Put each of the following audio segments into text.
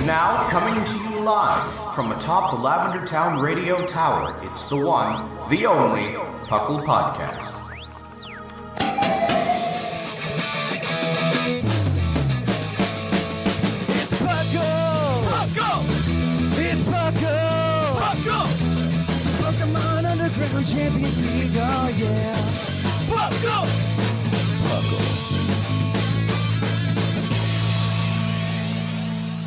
Now, coming to you live from atop the Lavender Town Radio Tower, it's the one, the only, PUCL Podcast. It's PUCL! PUCL! It's PUCL! PUCL! Pokemon Underground Champions League, oh yeah! PUCL! PUCL.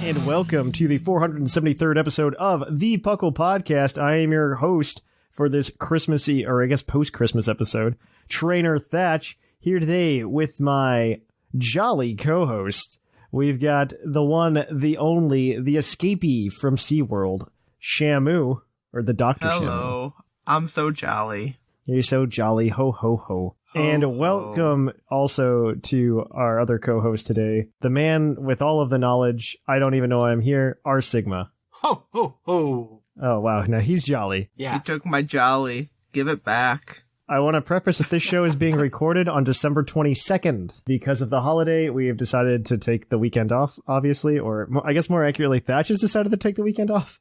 And welcome to the 473rd episode of the PUCL Podcast. I am your host for this Christmassy, or I guess post-Christmas episode, Trainer Thatch, here today with my jolly co-host. We've got the one, the only, the escapee from SeaWorld, Shamu, or the Dr. Shamu. Hello, I'm so jolly. You're so jolly, ho ho ho. And welcome also to our other co-host today, the man with all of the knowledge, I don't even know I'm here, R Sigma. Ho, ho, ho. Oh, wow. Now he's jolly. Yeah. You took my jolly. Give it back. I want to preface that this show is being recorded on December 22nd. Because of the holiday, we have decided to take the weekend off, obviously, or I guess more accurately, Thatch has decided to take the weekend off.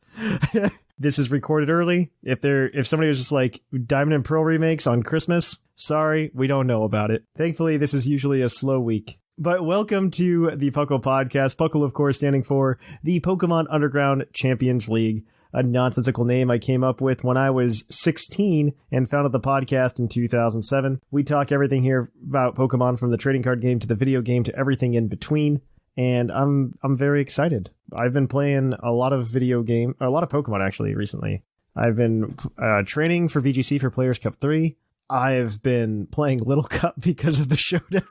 This is recorded early. If somebody was just like Diamond and Pearl remakes on Christmas, sorry, we don't know about it. Thankfully, this is usually a slow week. But welcome to the PUCL Podcast. PUCL, of course, standing for the Pokemon Underground Champions League, a nonsensical name I came up with when I was 16 and founded the podcast in 2007. We talk everything here about Pokemon, from the trading card game to the video game to everything in between. And I'm very excited. I've been playing a lot of Pokemon actually recently. I've been training for VGC for Players Cup 3. I've been playing Little Cup because of the showdown.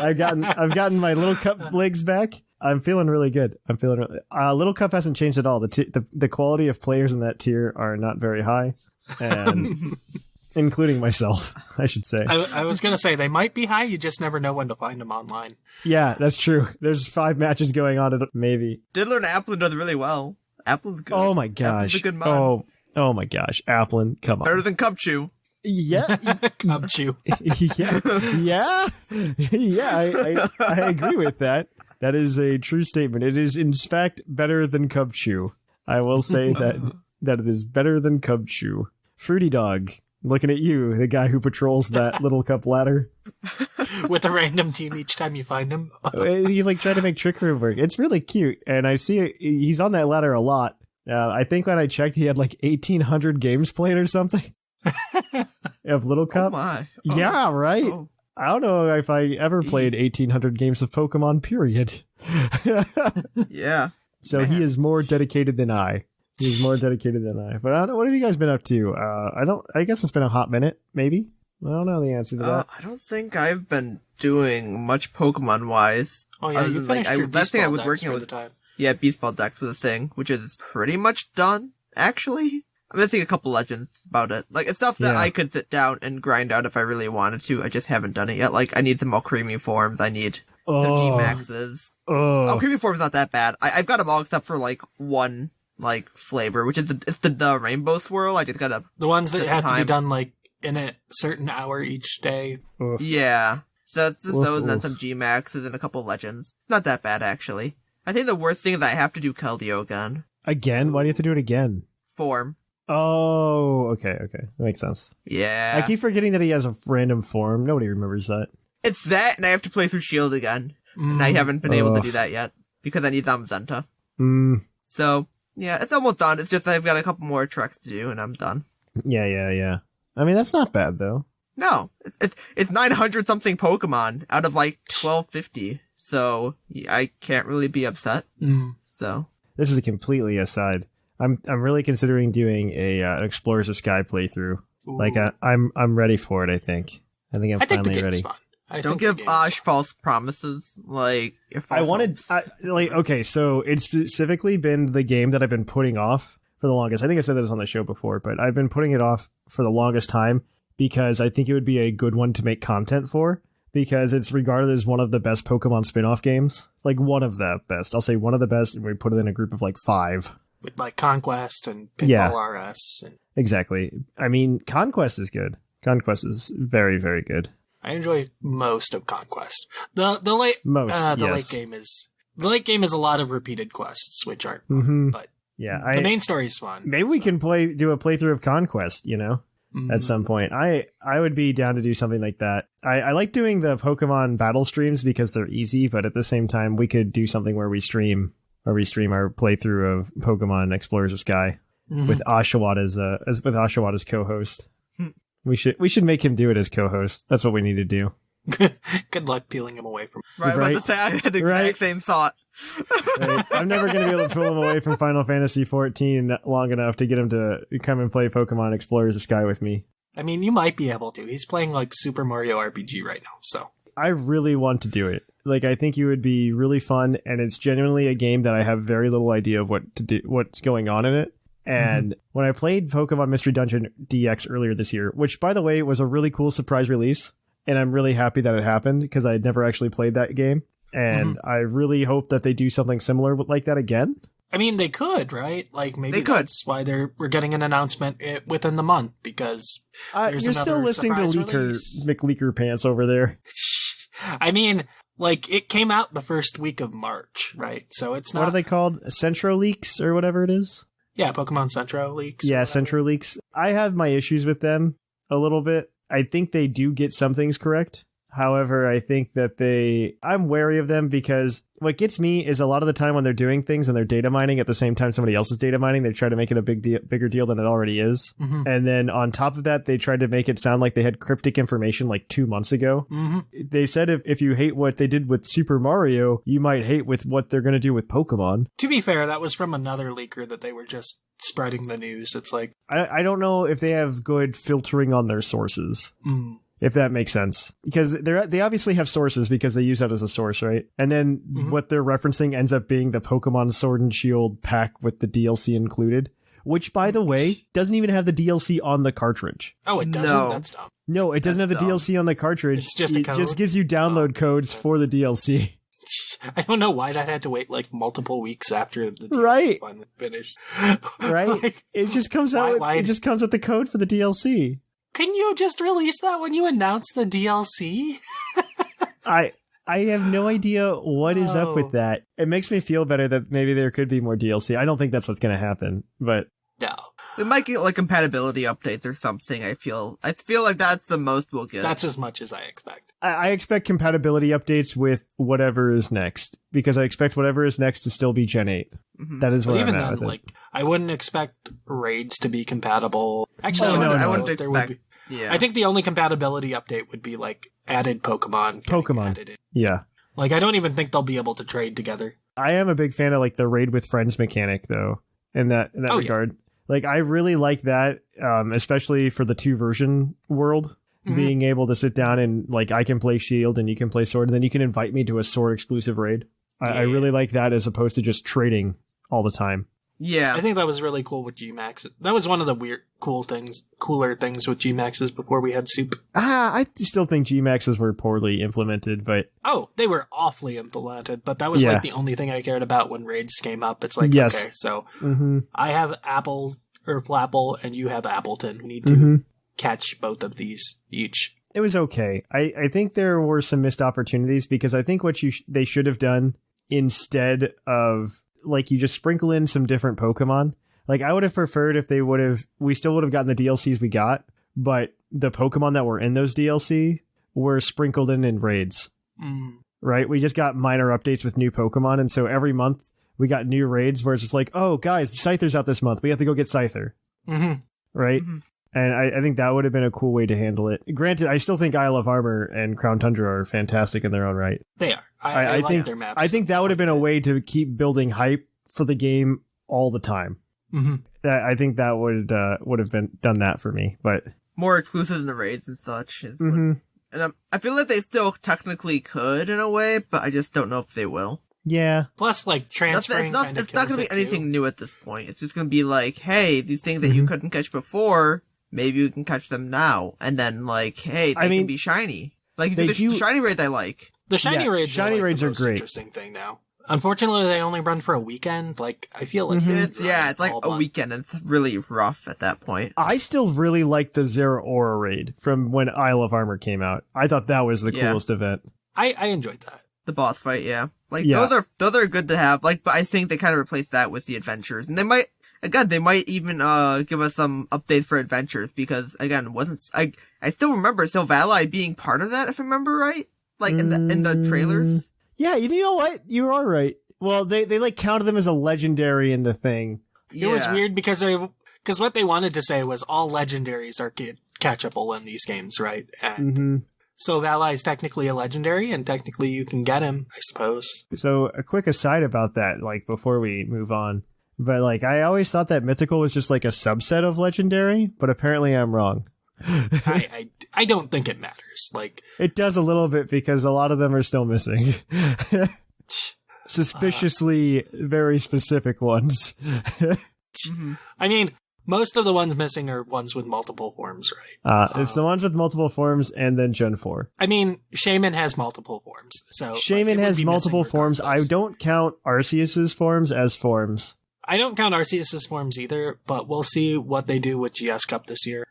I've gotten my Little Cup legs back. I'm feeling really good. Little Cup hasn't changed at all. The quality of players in that tier are not very high, and including myself, I should say. I was going to say, they might be high, you just never know when to find them online. Yeah, that's true. There's 5 matches going on, maybe. Did learn Applin does really well. Applin's good. Oh my gosh. Applin's a good mod. Oh my gosh. Applin, come on. Better than Cubchoo. Yeah. Cubchoo. Yeah, I agree with that. That is a true statement. It is, in fact, better than Cubchoo. I will say that it is better than Cubchoo. Fruity Dog, looking at you, the guy who patrols that Little Cup ladder. With a random team each time you find him. He's like trying to make Trick Room work. It's really cute, and I see he's on that ladder a lot. I think when I checked, he had like 1,800 games played or something. Of Little Cup. Oh my. Oh. Yeah, right. Oh. I don't know if I ever played 1,800 games of Pokemon, period. Yeah. So Man. he is more dedicated than I. He's more dedicated than I. But I don't know, what have you guys been up to? I guess it's been a hot minute, maybe. I don't know the answer to that. I don't think I've been doing much Pokemon-wise. Oh yeah, you finished your last thing I was working on with the time. Yeah, Beast Ball decks was a thing, which is pretty much done, actually. I'm missing a couple legends about it. Like, it's stuff that I could sit down and grind out if I really wanted to. I just haven't done it yet. Like, I need some more creamy forms. I need some G-Maxes. Oh, creamy form's not that bad. I've got them all except for, like, one, like, flavor, which is the Rainbow Swirl. I just gotta... The ones that have to be done, like, in a certain hour each day. Oof. Yeah. So it's just those, and then Oof. some G-Maxes and a couple legends. It's not that bad, actually. I think the worst thing is that I have to do Keldeo again. Again? Why do you have to do it again? Form. Oh, okay. That makes sense. Yeah. I keep forgetting that he has a random form. Nobody remembers that. It's that, and I have to play through Shield again. And I haven't been able to do that yet, because I need Zamazenta. So, yeah, it's almost done. It's just I've got a couple more treks to do, and I'm done. Yeah. I mean, that's not bad, though. No, it's 900-something Pokemon out of, like, 1250. So, I can't really be upset. So. This is a completely aside. I'm really considering doing an Explorers of Sky playthrough. Ooh. Like I'm ready for it. I think I'm finally ready. Fun. Don't give Ash false promises. Like if I wanted, okay, so it's specifically been the game that I've been putting off for the longest. I think I said this on the show before, but I've been putting it off for the longest time because I think it would be a good one to make content for. Because it's regarded as one of the best Pokemon spin-off games. Like one of the best. I'll say one of the best, and we put it in a group of like 5. With like Conquest and Pinball RS. And... Exactly. I mean, Conquest is good. Conquest is very, very good. I enjoy most of Conquest. The late game is The late game is a lot of repeated quests, which aren't fun, Mm-hmm. but Yeah, the main story is fun. Maybe we can do a playthrough of Conquest, at some point. I would be down to do something like that. I like doing the Pokemon battle streams because they're easy, but at the same time, we could do something where we stream our playthrough of Pokemon Explorers of Sky with Oshawott as co-host. We should make him do it as co-host. That's what we need to do. Good luck peeling him away from. Right, I was about to say, I had the exact same thought. Right. I'm never going to be able to pull him away from Final Fantasy XIV long enough to get him to come and play Pokemon Explorers of Sky with me. I mean, you might be able to. He's playing like Super Mario RPG right now, so. I really want to do it. Like, I think it would be really fun, and it's genuinely a game that I have very little idea of what's going on in it. And when I played Pokemon Mystery Dungeon DX earlier this year, which, by the way, was a really cool surprise release, and I'm really happy that it happened because I had never actually played that game. And I really hope that they do something similar like that again. I mean, they could, right? Like, maybe they could. That's why we're getting an announcement within the month, because you're still listening to McLeaker Pants over there. I mean, like, it came out the first week of March, right? So it's not... What are they called? Centro Leaks or whatever it is? Yeah, Pokemon Centro Leaks. Yeah, Centro Leaks. I have my issues with them a little bit. I think they do get some things correct. However, I think that I'm wary of them because what gets me is a lot of the time when they're doing things and they're data mining at the same time somebody else is data mining, they try to make it a bigger deal than it already is. And then on top of that, they tried to make it sound like they had cryptic information like 2 months ago. They said if you hate what they did with Super Mario, you might hate with what they're going to do with Pokemon. To be fair, that was from another leaker that they were just spreading the news. It's like... I don't know if they have good filtering on their sources. If that makes sense. Because they obviously have sources because they use that as a source, right? And then what they're referencing ends up being the Pokemon Sword and Shield pack with the DLC included, which, by the way, doesn't even have the DLC on the cartridge. Oh, it doesn't? No. That's dumb. No, it doesn't have the DLC on the cartridge. It's just a code? It just gives you download codes for the DLC. I don't know why that had to wait like multiple weeks after the DLC finally finished. Right? Like, it just comes out it just comes with the code for the DLC. Couldn't you just release that when you announced the DLC? I have no idea what is up with that. It makes me feel better that maybe there could be more DLC. I don't think that's what's going to happen, but... No. We might get like compatibility updates or something, I feel like that's the most we'll get. That's as much as I expect. I expect compatibility updates with whatever is next, because I expect whatever is next to still be Gen 8. That is what I'm at with it. I wouldn't expect raids to be compatible. Actually, I wouldn't expect. Yeah. I think the only compatibility update would be like added Pokemon. Added in. Yeah. Like, I don't even think they'll be able to trade together. I am a big fan of like the raid with friends mechanic though, in that regard. Yeah. Like, I really like that, especially for the 2-version world, being able to sit down and, like, I can play Shield and you can play Sword, and then you can invite me to a Sword exclusive raid. I really like that as opposed to just trading all the time. Yeah. I think that was really cool with Gmax. That was one of the cooler things with Gmaxes before we had Soup. I still think Gmaxes were poorly implemented, but... Oh, they were awfully implemented, but that was like the only thing I cared about when raids came up. It's like, okay, so I have Apple or Flapple and you have Appleton. We need to catch both of these each. It was okay. I think there were some missed opportunities because I think what they should have done instead of... like, you just sprinkle in some different Pokemon. Like, I would have preferred if we still would have gotten the DLCs we got, but the Pokemon that were in those DLC were sprinkled in raids. Right? We just got minor updates with new Pokemon, and so every month we got new raids where it's just like, oh, guys, Scyther's out this month. We have to go get Scyther. Right? And I think that would have been a cool way to handle it. Granted, I still think Isle of Armor and Crown Tundra are fantastic in their own right. They are. I like think their maps. I think that would have been a way to keep building hype for the game all the time. I think that would have been done that for me. But more exclusives in the raids and such. And I feel like they still technically could in a way, but I just don't know if they will. Yeah. Plus, like, transferring it's not going to be anything new at this point. It's just going to be like, hey, these things that you couldn't catch before, maybe you can catch them now. And then, like, hey, they can be shiny. Like, the shiny raids I like. The shiny raids are the most great. Interesting thing now. Unfortunately, they only run for a weekend. Like, I feel like it's like a weekend, and it's really rough at that point. I still really like the Zeraora raid from when Isle of Armor came out. I thought that was the coolest event. I enjoyed that. The boss fight, yeah. Like, those are good to have. Like, but I think they kind of replaced that with the adventures. And they might even, give us some updates for adventures because, again, I still remember SwSh being part of that, if I remember right. Like, in the trailers. Yeah, you know what? You are right. Well, they like counted them as a legendary in the thing. It was weird because what they wanted to say was all legendaries are catchable in these games, right? And SwSh is technically a legendary, and technically you can get him, I suppose. So a quick aside about that, like before we move on, but like I always thought that mythical was just like a subset of legendary, but apparently I'm wrong. I don't think it matters. Like, it does a little bit because a lot of them are still missing. Suspiciously very specific ones. I mean, most of the ones missing are ones with multiple forms, right? It's the ones with multiple forms and then Gen 4. I mean, Shaman has multiple forms. So Shaman has multiple forms. I don't count Arceus's forms as forms. I don't count Arceus's forms either, but we'll see what they do with GS Cup this year.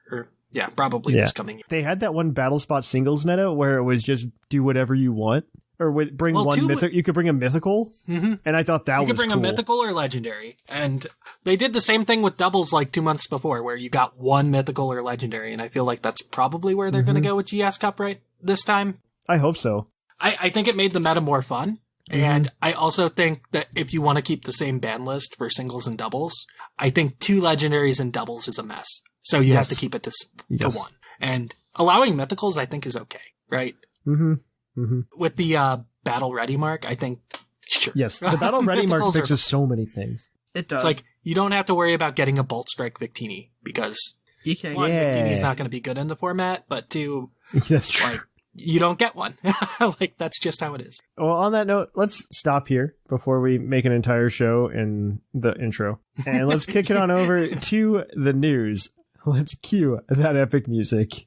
Probably this coming year. They had that one battle spot singles meta where it was just do whatever you want. Or bring one mythical. You could bring a mythical, and I thought that was cool. You could bring a mythical or legendary, and they did the same thing with doubles like 2 months before, where you got one mythical or legendary, and I feel like that's probably where they're going to go with GS Cup right this time. I hope so. I think it made the meta more fun, and I also think that if you want to keep the same ban list for singles and doubles, I think 2 legendaries and doubles is a mess. So you have to keep it to 1, and allowing mythicals I think is okay, right? With the battle ready mark, I think, sure. Yes, the battle ready mark fixes so many things. It does. It's like, you don't have to worry about getting a Bolt Strike Victini, because one, Victini's not going to be good in the format, but 2, that's true. Like, you don't get one. Like, that's just how it is. Well, on that note, let's stop here before we make an entire show in the intro. And let's kick it on over to the news. Let's cue that epic music.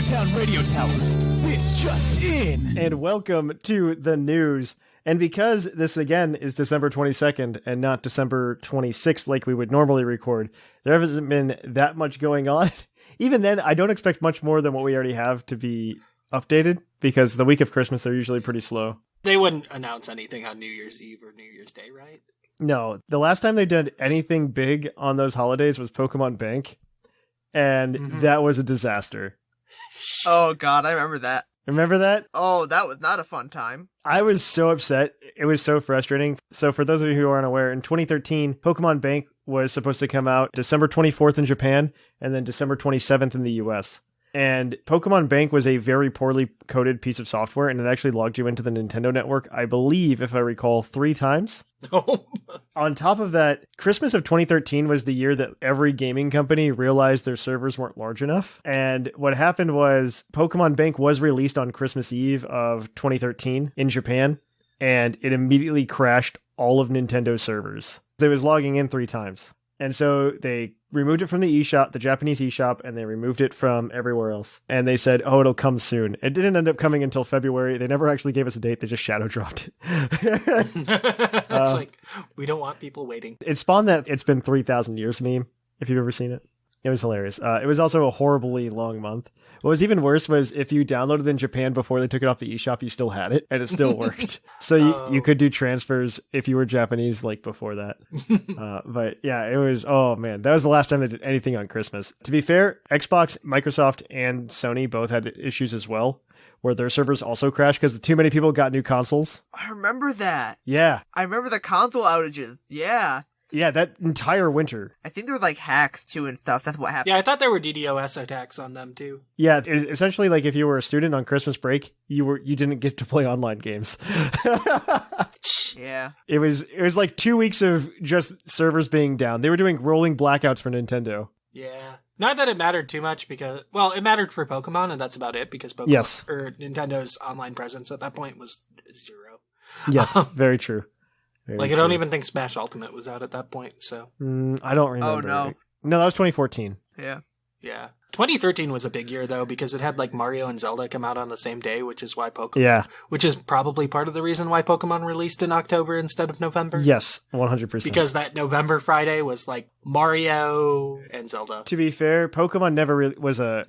Town Radio Tower. This just in. And welcome to the news. And because this again is December 22nd and not December 26th like we would normally record, there hasn't been that much going on. Even then, I don't expect much more than what we already have to be updated, because the week of Christmas they're usually pretty slow. They wouldn't announce anything on New Year's Eve or New Year's Day, right? No. The last time they did anything big on those holidays was Pokemon Bank. And that was a disaster. Oh god, I remember that. Remember that? Oh, that was not a fun time. I was so upset. It was so frustrating. So for those of you who aren't aware, in 2013, Pokemon Bank was supposed to come out December 24th in Japan and then December 27th in the US. And Pokemon Bank was a very poorly coded piece of software, and it actually logged you into the Nintendo network, I believe, if I recall, 3 times. Oh. On top of that, Christmas of 2013 was the year that every gaming company realized their servers weren't large enough. And what happened was Pokemon Bank was released on Christmas Eve of 2013 in Japan, and it immediately crashed all of Nintendo's servers. It was logging in 3 times. And so they removed it from the eShop, the Japanese eShop, and they removed it from everywhere else. And they said, oh, it'll come soon. It didn't end up coming until February. They never actually gave us a date. They just shadow dropped it. It's like, we don't want people waiting. It spawned that It's Been 3,000 Years meme, if you've ever seen it. It was hilarious. It was also a horribly long month. What was even worse was if you downloaded in Japan before they took it off the eShop, you still had it, and it still worked. So you could do transfers if you were Japanese, like before that. But yeah, it was, oh man, that was the last time they did anything on Christmas. To be fair, Xbox, Microsoft, and Sony both had issues as well, where their servers also crashed because too many people got new consoles. I remember that. Yeah. I remember the console outages. Yeah. Yeah, that entire winter. I think there were like hacks too and stuff. That's what happened. Yeah, I thought there were DDoS attacks on them too. Yeah, essentially, like if you were a student on Christmas break, you didn't get to play online games. Yeah. It was like 2 weeks of just servers being down. They were doing rolling blackouts for Nintendo. Yeah. Not that it mattered too much because, well, it mattered for Pokemon and that's about it because Pokemon or Nintendo's online presence at that point was 0. Yes, very true. I don't even think Smash Ultimate was out at that point, so. I don't remember. Oh, no. No, that was 2014. Yeah. Yeah. 2013 was a big year, though, because it had, like, Mario and Zelda come out on the same day, which is why Pokemon... Yeah. Which is probably part of the reason why Pokemon released in October instead of November. Yes, 100%. Because that November Friday was, like, Mario and Zelda. To be fair, Pokemon never really was a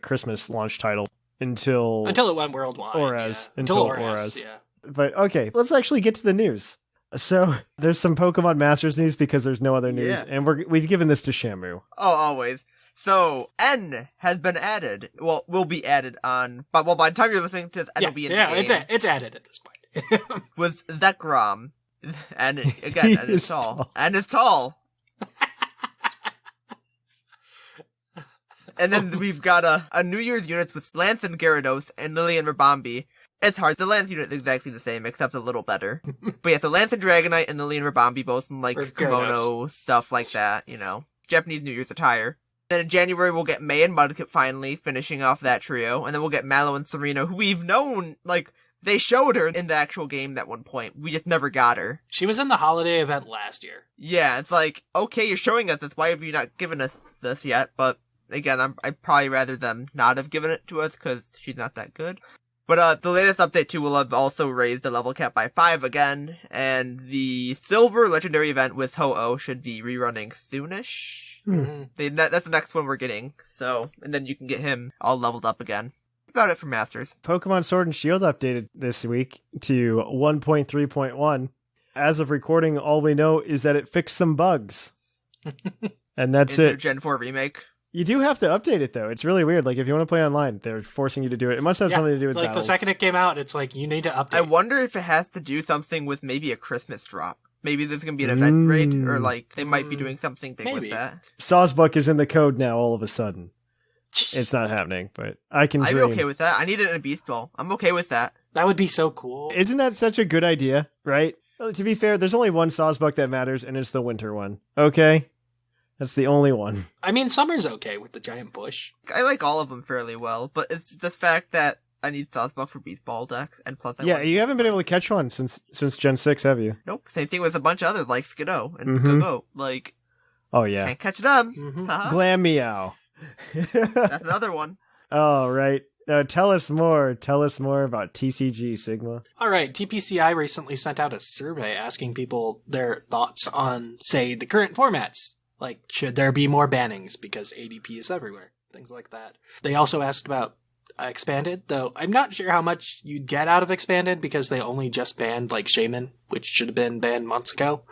Christmas launch title until it went worldwide. ORAS. Yeah. Until ORAS. Yeah. But, okay, let's actually get to the news. So, there's some Pokemon Masters news because there's no other news, and we've given this to Shamu. Oh, always. So, N has been added. Well, will be added on... But, by the time you're listening to this, N will be in the game. Yeah, it's added at this point. Was Zekrom. And, again, N is tall. N is tall. And then we've got a New Year's unit with Lance and Gyarados and Lily and Rabombi. It's hard. The Lance unit is exactly the same, except a little better. But yeah, so Lance and Dragonite and Lily and Rabombi, both in, like, kimono, stuff like that, you know. Japanese New Year's attire. Then in January, we'll get May and Mudkip finally finishing off that trio. And then we'll get Mallow and Serena, who we've known, like, they showed her in the actual game at one point. We just never got her. She was in the holiday event last year. Yeah, it's like, okay, you're showing us this. Why have you not given us this yet? But again, I'd probably rather them not have given it to us because she's not that good. But the latest update, too, will have also raised the level cap by 5 again. And the Silver Legendary event with Ho-Oh should be rerunning soonish. Mm-hmm. That's the next one we're getting. So, and then you can get him all leveled up again. That's about it for Masters. Pokemon Sword and Shield updated this week to 1.3.1. As of recording, all we know is that it fixed some bugs. And that's in it. Their Gen 4 remake. You do have to update it, though. It's really weird. Like, if you want to play online, they're forcing you to do it. It must have something to do with like battles. The second it came out, it's like, you need to update. I wonder if it has to do something with maybe a Christmas drop. Maybe there's going to be an event raid, or like, they might be doing something big with that. Sawsbuck is in the code now, all of a sudden. It's not happening, but I can dream. I'd be okay with that. I need it in a Beast Ball. I'm okay with that. That would be so cool. Isn't that such a good idea, right? Well, to be fair, there's only one Sawsbuck that matters, and it's the winter one. Okay? That's the only one. I mean, summer's okay with the giant bush. I like all of them fairly well, but it's the fact that I need Sawsbuck for Beast Ball decks, and plus you haven't been able to catch one since Gen 6, have you? Nope. Same thing with a bunch of others, like Skiddo and Go-Go. Like, oh yeah. Can't catch them. Glam Meow. That's another one. All right. Tell us more. Tell us more about TCG, Sigma. All right. TPCI recently sent out a survey asking people their thoughts on, say, the current formats. Like, should there be more bannings because ADP is everywhere? Things like that. They also asked about Expanded, though I'm not sure how much you'd get out of Expanded because they only just banned, like, Shaman, which should have been banned months ago.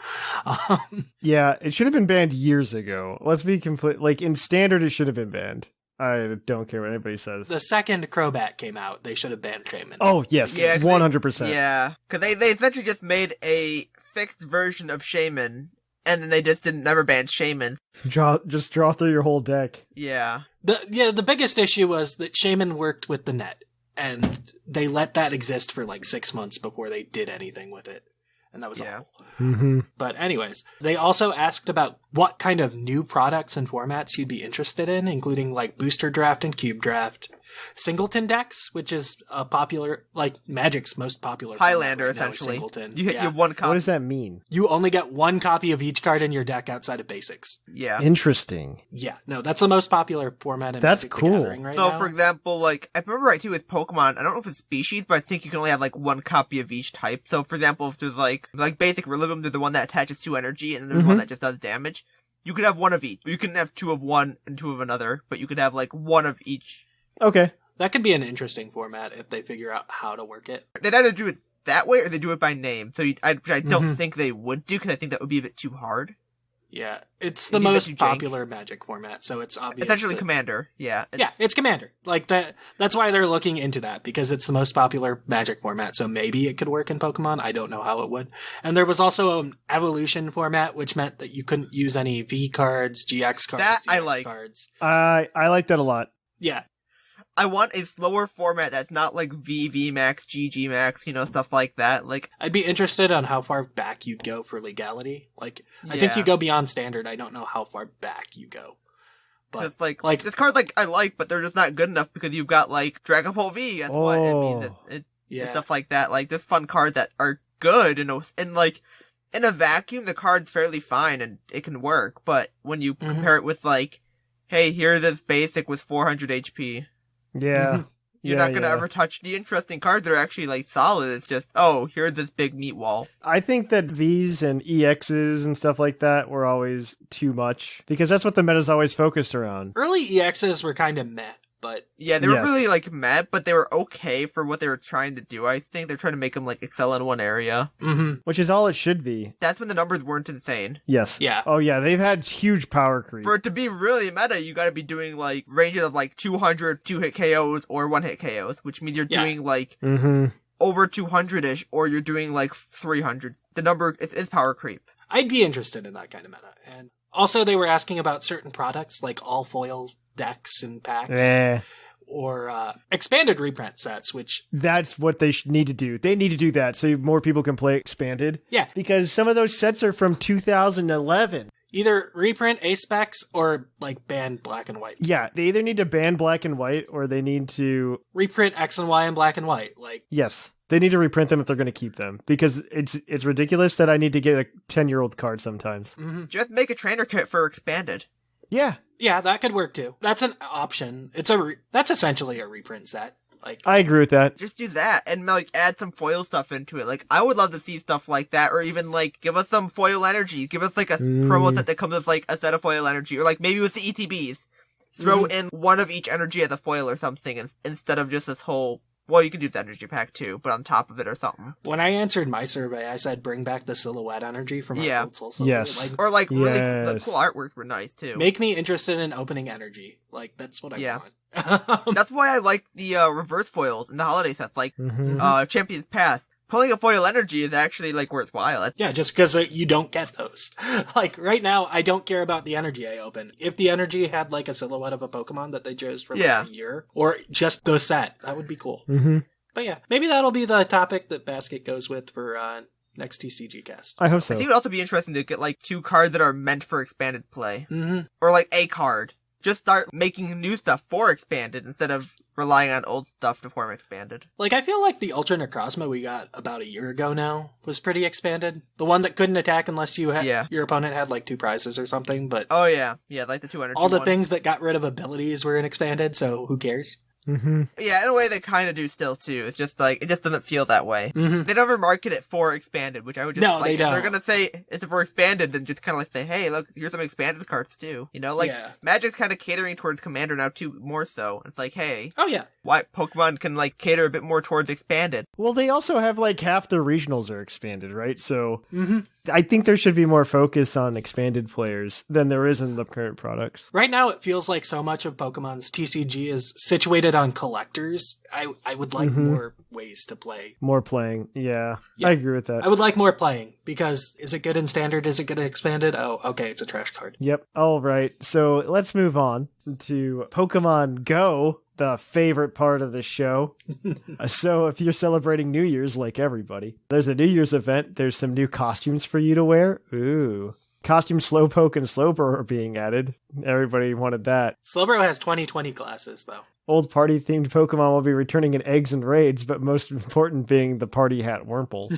Yeah, it should have been banned years ago. Let's be complete. Like, in Standard, it should have been banned. I don't care what anybody says. The second Crobat came out, they should have banned Shaman. Oh, yes. Yeah, 100%. Yeah, because they essentially just made a fixed version of Shaman, and then they just never banned Shaman. Just draw through your whole deck. Yeah. The biggest issue was that Shaman worked with the net, and they let that exist for like 6 months before they did anything with it. And that was all. Mm-hmm. But anyways, they also asked about what kind of new products and formats you'd be interested in, including like Booster Draft and Cube Draft. Singleton decks, which is a popular, like Magic's most popular Highlander, right essentially. Singleton. You have one copy. What does that mean? You only get one copy of each card in your deck outside of Basics. Yeah. Interesting. Yeah, no, that's the most popular format in That's Magic cool. the Gathering right so, now. for example, like, I remember right too with Pokemon, I don't know if it's species, but I think you can only have like one copy of each type. So, for example, if there's like basic Rillaboom, there's the one that attaches to energy, and then there's one that just does damage. You could have one of each. You can have two of one and two of another, but you could have like one of each. Okay. That could be an interesting format if they figure out how to work it. They'd either do it that way or they do it by name. So I don't think they would do, because I think that would be a bit too hard. Yeah, it's the most popular Magic format, so it's obvious. Essentially Commander, yeah. It's Commander. Like that's why they're looking into that, because it's the most popular Magic format, so maybe it could work in Pokemon. I don't know how it would. And there was also an Evolution format, which meant that you couldn't use any V cards, GX cards, that DX I like. cards. I like that a lot. Yeah. I want a slower format that's not like VV Max, GG Max, stuff like that. Like, I'd be interested on how far back you'd go for legality. Like, I think you go beyond Standard. I don't know how far back you go. But it's like this card, like, I like, but they're just not good enough because you've got like Dragon Ball V. That's what I mean. Stuff like that. Like, there's fun cards that are good, and like in a vacuum, the card's fairly fine and it can work. But when you compare it with like hey, here this basic with 400 HP. Yeah. You're not going to ever touch the interesting cards that are actually, like, solid. It's just, oh, here's this big meat wall. I think that Vs and EXs and stuff like that were always too much, because that's what the meta's always focused around. Early EXs were kind of meh, but... Yeah, they were really, like, meh, but they were okay for what they were trying to do, I think. They're trying to make them, like, excel in one area. Mm-hmm. Which is all it should be. That's when the numbers weren't insane. Yes. Yeah. Oh, yeah, they've had huge power creep. For it to be really meta, you gotta be doing, like, ranges of, like, 200 2-hit KOs or 1-hit KOs, which means you're doing, like, over 200-ish, or you're doing, like, 300. The number is power creep. I'd be interested in that kind of meta. And also, they were asking about certain products, like all foil decks and packs. Or expanded reprint sets, which... That's what they need to do. They need to do that so more people can play expanded. Yeah. Because some of those sets are from 2011. Either reprint A-Specs or, like, ban black and white. Yeah, they either need to ban black and white or they need to... Reprint X and Y in black and white. Like, yes. They need to reprint them if they're going to keep them. Because it's ridiculous that I need to get a 10-year-old card sometimes. Mm-hmm. Just make a trainer kit for expanded. Yeah. Yeah, that could work too. That's an option. That's essentially a reprint set. Like, I agree with that. Just do that and like add some foil stuff into it. Like I would love to see stuff like that, or even like give us some foil energy. Give us like a promo set that comes with like a set of foil energy, or like maybe with the ETBs, throw in one of each energy as a foil or something, instead of just this whole. Well, you can do the energy pack too, but on top of it or something. When I answered my survey, I said bring back the silhouette energy from our Gold Soul Silver. Yes. Like, or like really cool artworks were nice too. Make me interested in opening energy. Like that's what I want. That's why I like the reverse foils in the holiday sets, like Champion's Path. Pulling a foil energy is actually like worthwhile. Yeah, just because you don't get those. Like right now, I don't care about the energy I open. If the energy had like a silhouette of a Pokemon that they chose for like a year, or just the set, that would be cool. Mm-hmm. But yeah, maybe that'll be the topic that Basket goes with for next TCG cast. I hope so. I think it would also be interesting to get like 2 cards that are meant for expanded play, or like a card. Just start making new stuff for expanded instead of relying on old stuff to form expanded. Like, I feel like the Ultra Necrozma we got about a year ago now was pretty expanded. The one that couldn't attack unless you had your opponent had like 2 prizes or something, but... Oh yeah, like the 200. All the things that got rid of abilities were in expanded, so who cares? Mm-hmm. Yeah, in a way they kind of do still too. It's just like, it just doesn't feel that way. Mm-hmm. They never market it for expanded, which I would just they don't. If they're gonna say it's for expanded, then just kind of like say, hey, look, here's some expanded cards too. You know, like Magic's kind of catering towards Commander now too, more so. It's like, hey, why Pokemon can like cater a bit more towards expanded. Well, they also have like half the regionals are expanded, right? So I think there should be more focus on expanded players than there is in the current products. Right now, it feels like so much of Pokemon's TCG is situated on collectors. I would like more ways to play. More playing, yeah. I agree with that. I would like more playing, because is it good in standard? Is it good in expanded? Oh, okay, it's a trash card. Yep. All right, so let's move on to Pokemon Go, the favorite part of the show. So if you're celebrating New Year's like everybody, there's a New Year's event. There's some new costumes for you to wear. Ooh. Costume Slowpoke and Slowbro are being added. Everybody wanted that. Slowbro has 2020 glasses, though. Old party-themed Pokemon will be returning in eggs and raids, but most important being the party hat Wurmple.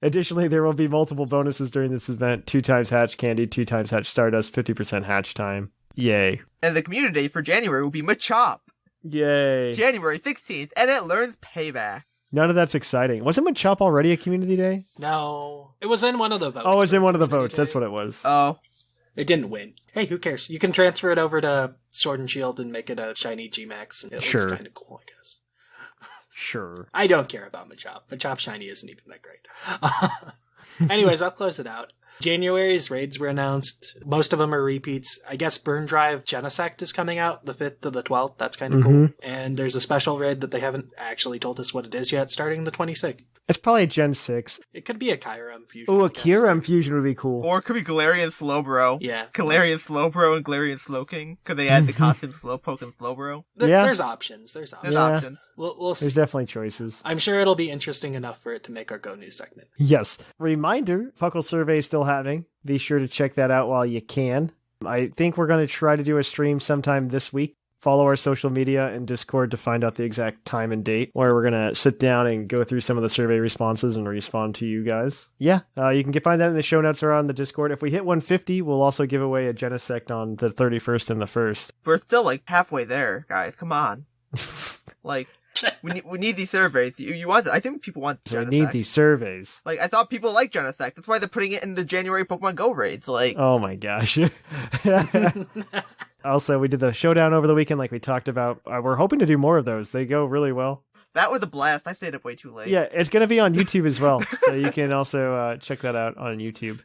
Additionally, there will be multiple bonuses during this event. 2 times Hatch Candy, 2 times Hatch Stardust, 50% Hatch Time. Yay. And the community day for January will be Machop. Yay. January 16th, and it learns Payback. None of that's exciting. Wasn't Machop already a community day? No. It was in one of the votes. Oh, it was in one of the votes. That's what it was. Oh. It didn't win. Hey, who cares? You can transfer it over to Sword and Shield and make it a shiny G-Max, and it looks kind of cool, I guess. Sure. I don't care about Machop. Machop shiny isn't even that great. Anyways, I'll close it out. January's raids were announced. Most of them are repeats. I guess Burn Drive Genesect is coming out the 5th to the 12th. That's kind of cool. And there's a special raid that they haven't actually told us what it is yet, starting the 26th. It's probably a Gen 6. It could be a Kyurem fusion. Oh, a Kyurem fusion would be cool. Or it could be Galarian Slowbro. Yeah. Galarian Slowbro and Galarian Slowking. Could they add the costume Slowpoke and Slowbro? There's options. There's options. We'll see. There's definitely choices. I'm sure it'll be interesting enough for it to make our Go News segment. Yes. Reminder, PUCL survey is still happening. Be sure to check that out while you can. I think we're going to try to do a stream sometime this week. Follow our social media and Discord to find out the exact time and date where we're going to sit down and go through some of the survey responses and respond to you guys. Yeah, you can find that in the show notes or on the Discord. If we hit 150, we'll also give away a Genesect on the 31st and the 1st. We're still like halfway there, guys. Come on. Like, we need these surveys. You want? I think people want. So we need these surveys. Like, I thought people like Genesect. That's why they're putting it in the January Pokemon Go raids. Like, oh my gosh. Also, we did the showdown over the weekend, like we talked about. We're hoping to do more of those. They go really well. That was a blast. I stayed up way too late. Yeah, it's going to be on YouTube as well, so you can also check that out on YouTube.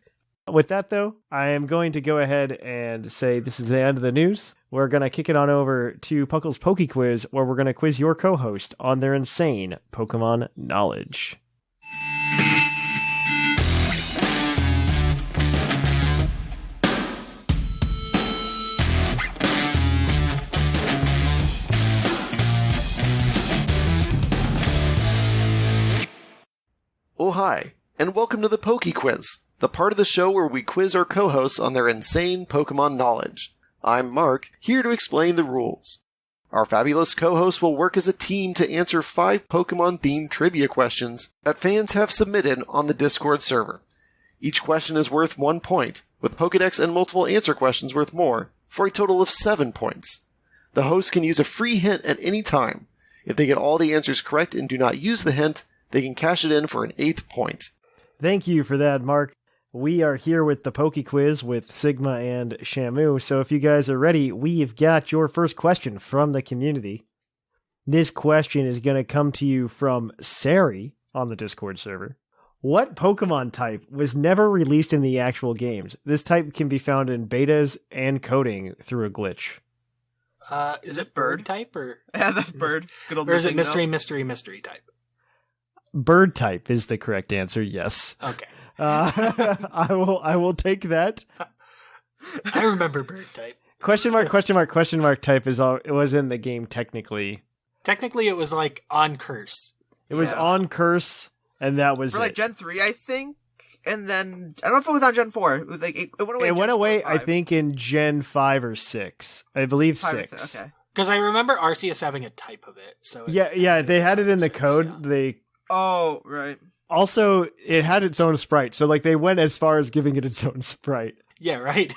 With that, though, I am going to go ahead and say this is the end of the news. We're going to kick it on over to Puckle's Poke Quiz, where we're going to quiz your co-host on their insane Pokemon knowledge. Oh, hi, and welcome to the Poke Quiz, the part of the show where we quiz our co-hosts on their insane Pokemon knowledge. I'm Mark, here to explain the rules. Our fabulous co-hosts will work as a team to answer 5 Pokemon-themed trivia questions that fans have submitted on the Discord server. Each question is worth 1 point, with Pokedex and multiple answer questions worth more, for a total of 7 points. The host can use a free hint at any time. If they get all the answers correct and do not use the hint, they can cash it in for an 8th point. Thank you for that, Mark. We are here with the Poke Quiz with Sigma and Shamu, so if you guys are ready, we've got your first question from the community. This question is going to come to you from Sari on the Discord server. What Pokemon type was never released in the actual games? This type can be found in betas and coding through a glitch. Is it bird type or? Yeah, that's bird. Good old or is it mystery type? Bird type is the correct answer, yes. Okay. I will take that. I remember bird type. Question mark type it was in the game technically. Technically it was like on curse. It was on curse, and that was for like Gen 3, I think. And then I don't know if it was on Gen 4. It was like it went away. It went away, I think, in Gen 5 or 6. I believe 6. Okay. Because I remember Arceus having a type of it. So yeah, they had it in the code. Yeah. Oh, right. Also, it had its own sprite, so like they went as far as giving it its own sprite. Yeah, right.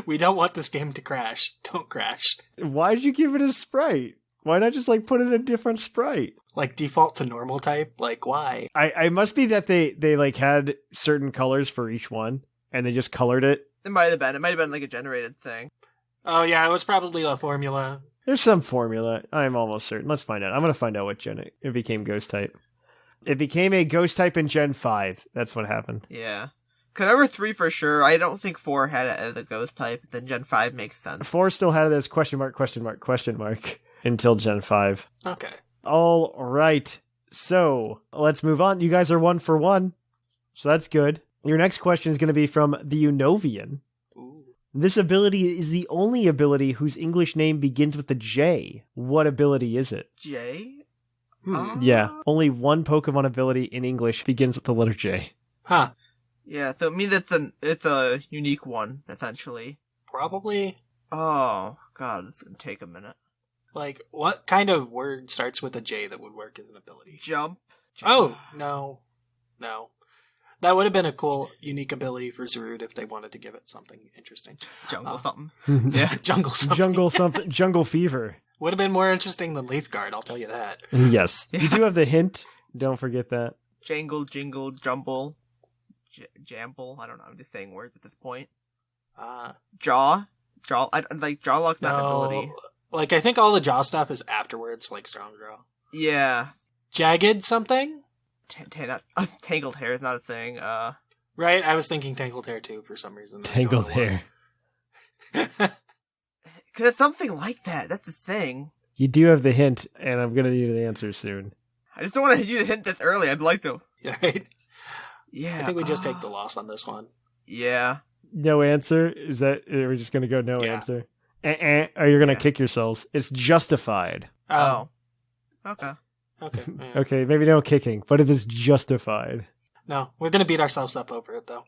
We don't want this game to crash. Don't crash. Why did you give it a sprite? Why not just like put in a different sprite? Like default to normal type? Like why? I must be that they like had certain colors for each one, and they just colored it. It might have been. It might have been like a generated thing. Oh yeah, it was probably a formula. There's some formula. I'm almost certain. Let's find out. I'm going to find out what gen it became ghost type. It became a ghost type in Gen 5. That's what happened. Yeah. Because I remember 3 for sure. I don't think 4 had it as a ghost type. Then Gen 5 makes sense. 4 still had it as question mark until Gen 5. Okay. All right. So let's move on. You guys are 1 for 1. So that's good. Your next question is going to be from the Unovian. This ability is the only ability whose English name begins with a J. What ability is it? J? Yeah, only one Pokemon ability in English begins with the letter J. Huh. Yeah, so it means it's a unique one, essentially. Probably. Oh, God, this is going to take a minute. Like, what kind of word starts with a J that would work as an ability? Jump. Oh, no. That would have been a cool, unique ability for Zarude if they wanted to give it something interesting. Jungle something. Yeah, jungle something. Jungle something. Jungle fever. Would have been more interesting than Leaf Guard, I'll tell you that. Yes. You do have the hint. Don't forget that. Jangle, jingle, jumble, jamble. I don't know. I'm just saying words at this point. Jaw. Jawlock's not an ability. Like, I think all the jaw stuff is afterwards, like Strong Jaw. Yeah. Jagged something? Tangled hair is not a thing. Right, I was thinking tangled hair too for some reason. Tangled hair. Because it's something like that. That's the thing. You do have the hint, and I'm going to need an answer soon. I just don't want to hit you the hint this early. I'd like to. Yeah, right? Yeah. I think we just take the loss on this one. Yeah. No answer? Is that... We're just going to go no answer? Or you're going to kick yourselves. It's justified. Oh. Okay. Okay. Yeah. Okay, maybe no kicking, but it is justified. No, we're going to beat ourselves up over it, though.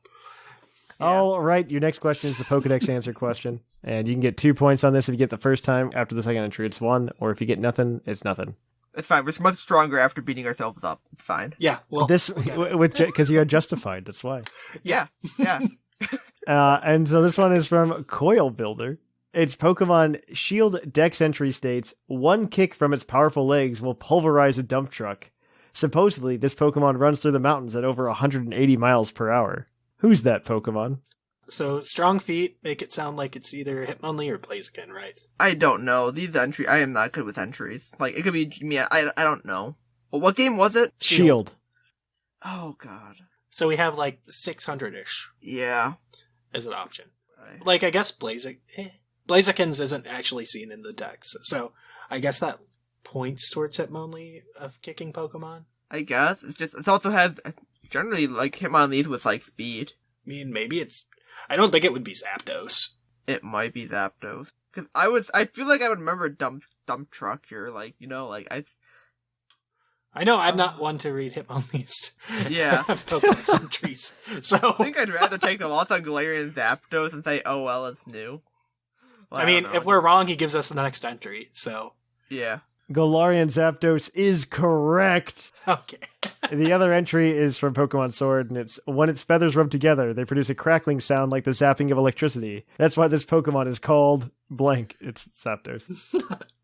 All right, your next question is the Pokedex answer question. And you can get 2 points on this if you get the first time. After the second entry, it's 1. Or if you get nothing, it's nothing. It's fine. We're much stronger after beating ourselves up. It's fine. Yeah, well... Because you had Justified, that's why. Yeah. And so this one is from Coil Builder. Its Pokemon Shield Dex entry states, 1 kick from its powerful legs will pulverize a dump truck. Supposedly, this Pokemon runs through the mountains at over 180 miles per hour. Who's that Pokemon? So, Strong Feet make it sound like it's either Hitmonlee or Blaziken, right? I don't know. These entries, I am not good with entries. Like, it could be me, I don't know. Well, what game was it? Shield. Oh, God. So we have, like, 600-ish. Yeah. As an option. Right. Like, I guess Blaziken's isn't actually seen in the decks, so I guess that points towards Hitmonlee of kicking Pokemon. I guess. It also has, generally, like, Hitmonlees with, like, speed. I mean, maybe it's... I don't think it would be Zapdos. It might be Zapdos. Cause I feel like I would remember dump truck here, like, you know, like, I know, I'm not one to read Hitmonlees. Yeah. Pokemon entries. So I think I'd rather take the loss on Galarian Zapdos and say, oh well, it's new. Well, I mean, if we're wrong, he gives us the next entry, so... Yeah. Galarian Zapdos is correct. Okay. The other entry is from Pokemon Sword, and it's, when its feathers rub together, they produce a crackling sound like the zapping of electricity. That's why this Pokemon is called blank. It's Zapdos.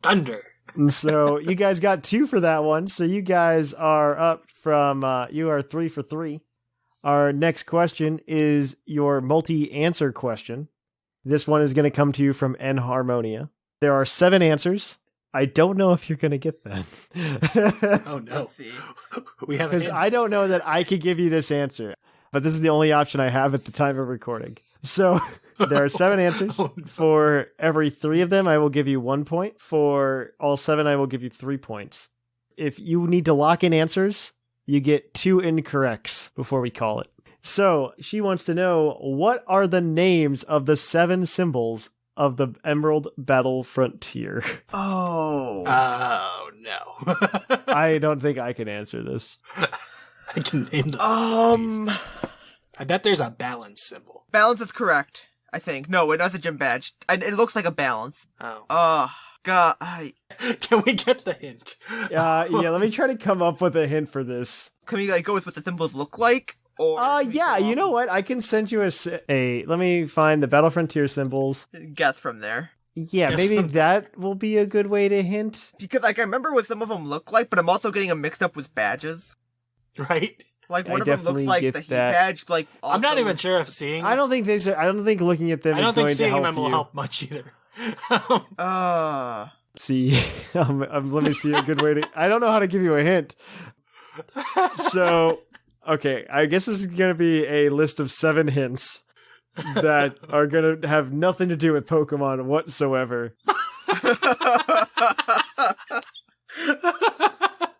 Thunder. And so you guys got 2 for that one, so you guys are up from, you are 3 for 3. Our next question is your multi-answer question. This one is going to come to you from N Harmonia. There are 7 answers. I don't know if you're going to get that. Oh, no. Let's see. We have Because I don't know that I could give you this answer. But this is the only option I have at the time of recording. So there are 7 answers. Oh, no. For every 3 of them, I will give you 1 point. For all 7, I will give you 3 points. If you need to lock in answers, you get 2 incorrects before we call it. So she wants to know, what are the names of the 7 symbols of the Emerald Battle Frontier? Oh. Oh, no. I don't think I can answer this. I can name them. I bet there's a balance symbol. Balance is correct, I think. No, it has a gym badge. It looks like a balance. Oh. God. Can we get the hint? Yeah, let me try to come up with a hint for this. Can we, like, go with what the symbols look like? Or yeah, you know what? I can send you a let me find the Battle Frontier symbols. Guess from there. Yeah, maybe that will be a good way to hint. Because, like, I remember what some of them look like, but I'm also getting them mixed up with badges. Right? Like, one of them looks like the heat badge, like... I'm not even sure if seeing... I don't think looking at them is going to help you. I don't think seeing them will help much either. See, let me see a good way to... I don't know how to give you a hint. So... Okay, I guess this is going to be a list of 7 hints that are going to have nothing to do with Pokemon whatsoever.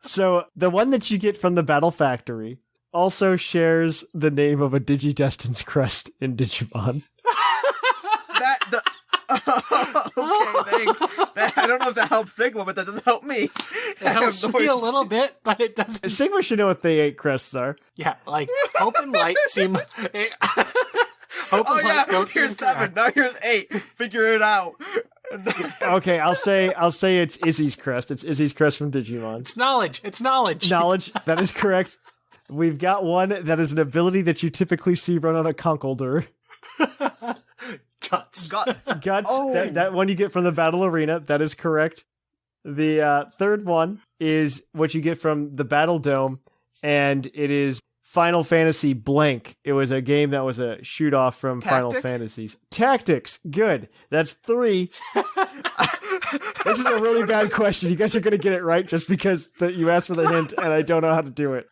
So, the one that you get from the Battle Factory also shares the name of a Digidestin's crest in Digimon. Okay, thanks. I don't know if that helps Sigma, but that doesn't help me. It helps me a little bit, but it doesn't. Sigma should know what the 8 crests are. Yeah, like, Hope and Light seem... Hope and Light don't seem here's 7, now here's 8. Figure it out. Okay, I'll say it's Izzy's crest. It's Izzy's crest from Digimon. It's knowledge. Knowledge, that is correct. We've got one that is an ability that you typically see run on a Conkeldurr. Guts. Oh. That one you get from the Battle Arena. That is correct. The third one is what you get from the Battle Dome, and it is Final Fantasy blank. It was a game that was a shoot-off from Final Fantasies. Tactics. Good. That's 3. This is a really bad question. You guys are going to get it right just because you asked for the hint, and I don't know how to do it.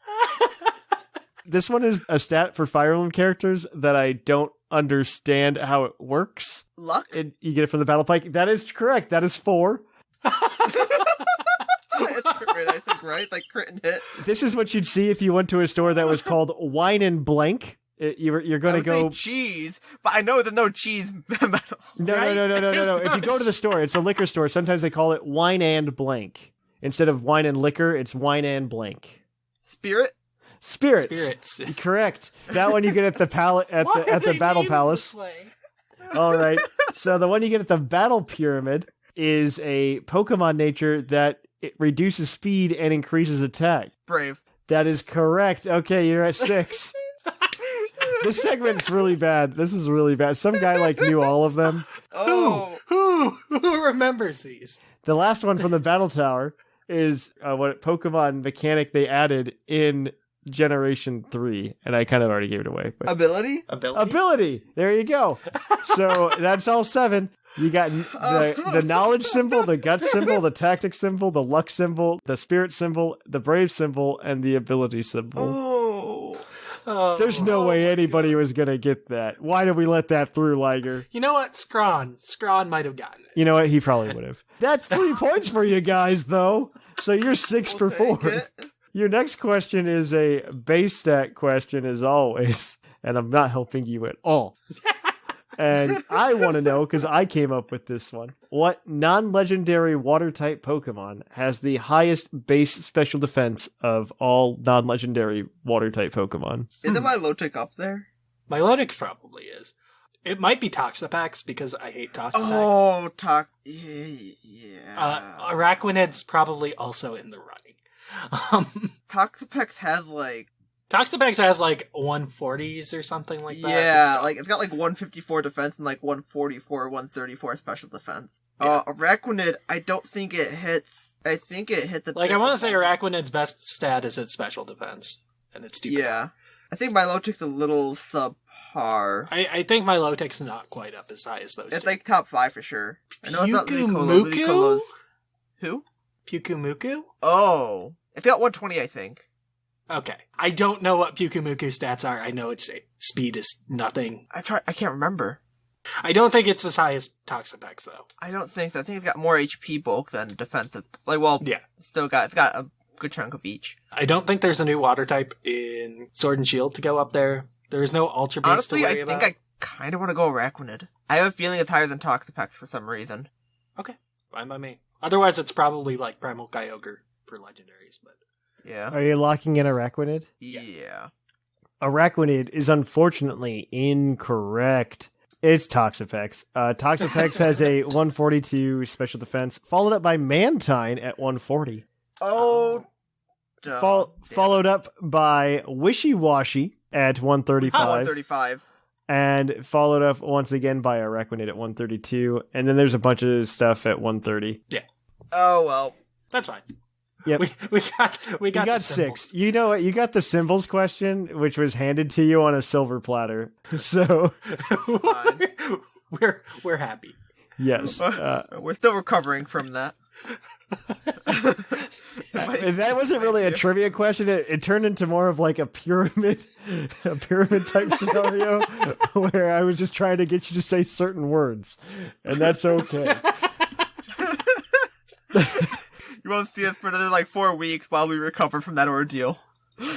This one is a stat for Fire Emblem characters that I don't understand how it works. Luck? You get it from the Battle Pike. That is correct. That is 4. It's crit, I think, right? Like crit and hit. This is what you'd see if you went to a store that was called Wine and Blank. You're going to go cheese, but I know there's no cheese. No. If you go to the store, it's a liquor store. Sometimes they call it Wine and Blank instead of wine and liquor. It's Wine and Blank. Spirit. Spirits. Correct. That one you get at the Battle Palace. All right. So the one you get at the Battle Pyramid is a Pokemon nature that it reduces speed and increases attack. Brave. That is correct. Okay, you're at 6. This segment's really bad. This is really bad. Some guy knew all of them. Oh. Who remembers these? The last one from the Battle Tower is what Pokemon mechanic they added in Generation 3, and I kind of already gave it away. But... Ability! There you go. So that's all 7. You got the knowledge symbol, the gut symbol, the tactic symbol, the luck symbol, the spirit symbol, the brave symbol, and the ability symbol. Oh, there's no way anybody was going to get that. Why did we let that through, Liger? You know what? Scrawn might have gotten it. You know what? He probably would have. That's 3 points for you guys, though. So you're 6 for 4. Your next question is a base stat question, as always, and I'm not helping you at all. And I want to know, because I came up with this one, what non-legendary water-type Pokemon has the highest base special defense of all non-legendary water-type Pokemon? Isn't Milotic up there? Milotic probably is. It might be Toxapex, because I hate Toxapex. Oh, yeah. Araquanid's probably also in the running. Toxapex has Toxapex has 140s or something like that. Yeah, it's got 154 defense and 144, 134 special defense. Yeah. Araquanid, I don't think it hits. I think it hit the. I want to say Araquanid's best stat is its special defense, and it's stupid. Yeah, I think Milotic's a little subpar. I think Milotic's not quite up as high as those. It's top 5 for sure. Pyukumuku? Who? Pyukumuku? Oh, it's got 120, I think. Okay. I don't know what Pyukumuku stats are. I know its speed is nothing. I can't remember. I don't think it's as high as Toxapex, though. I don't think so. I think it's got more HP bulk than defensive. Yeah. It's got a good chunk of each. I don't think there's a new water type in Sword and Shield to go up there. There's no Ultra Beast to worry about. I think I kind of want to go Araquanid. I have a feeling it's higher than Toxapex for some reason. Okay. Fine by me. Otherwise, it's probably Primal Kyogre for legendaries, but... Yeah. Are you locking in Araquanid? Yeah. Araquanid is unfortunately incorrect. It's Toxapex. Toxapex has a 142 special defense, followed up by Mantine at 140. Oh. Followed up by Wishy Washy at 135. 135. And followed up once again by Araquanid at 132. And then there's a bunch of stuff at 130. Yeah. Oh, well. That's fine. Yep. We got 6. You know what? You got the symbols question, which was handed to you on a silver platter. So we're happy. Yes. We're still recovering from that. That wasn't really a trivia question. It turned into more of a pyramid type scenario where I was just trying to get you to say certain words, and that's okay. You won't see us for another 4 weeks while we recover from that ordeal.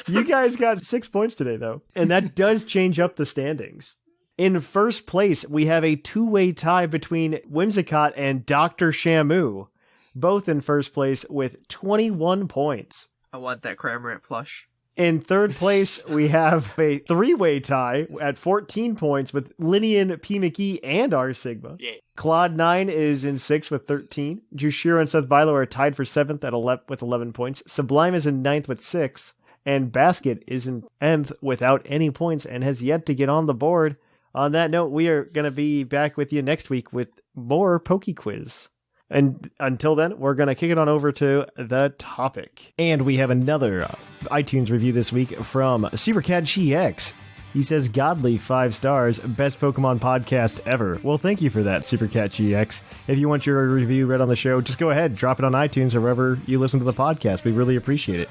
You guys got 6 points today, though, and that does change up the standings. In first place, we have a 2-way tie between Whimsicott and Dr. Shamu, both in first place with 21 points. I want that Cramorant plush. In third place, we have a 3-way tie at 14 points with Linian, P. McGee, and R. Sigma. Yeah. Claude9 is in 6th with 13. Jushiro and Seth Bilo are tied for 7th with 11 points. Sublime is in 9th with 6. And Basket is in 10th without any points and has yet to get on the board. On that note, we are going to be back with you next week with more PokeQuiz. And until then, we're going to kick it on over to the topic. And we have another iTunes review this week from Supercat GX. He says, godly 5 stars, best Pokemon podcast ever. Well, thank you for that, Supercat GX. If you want your review read on the show, just go ahead, drop it on iTunes or wherever you listen to the podcast. We really appreciate it.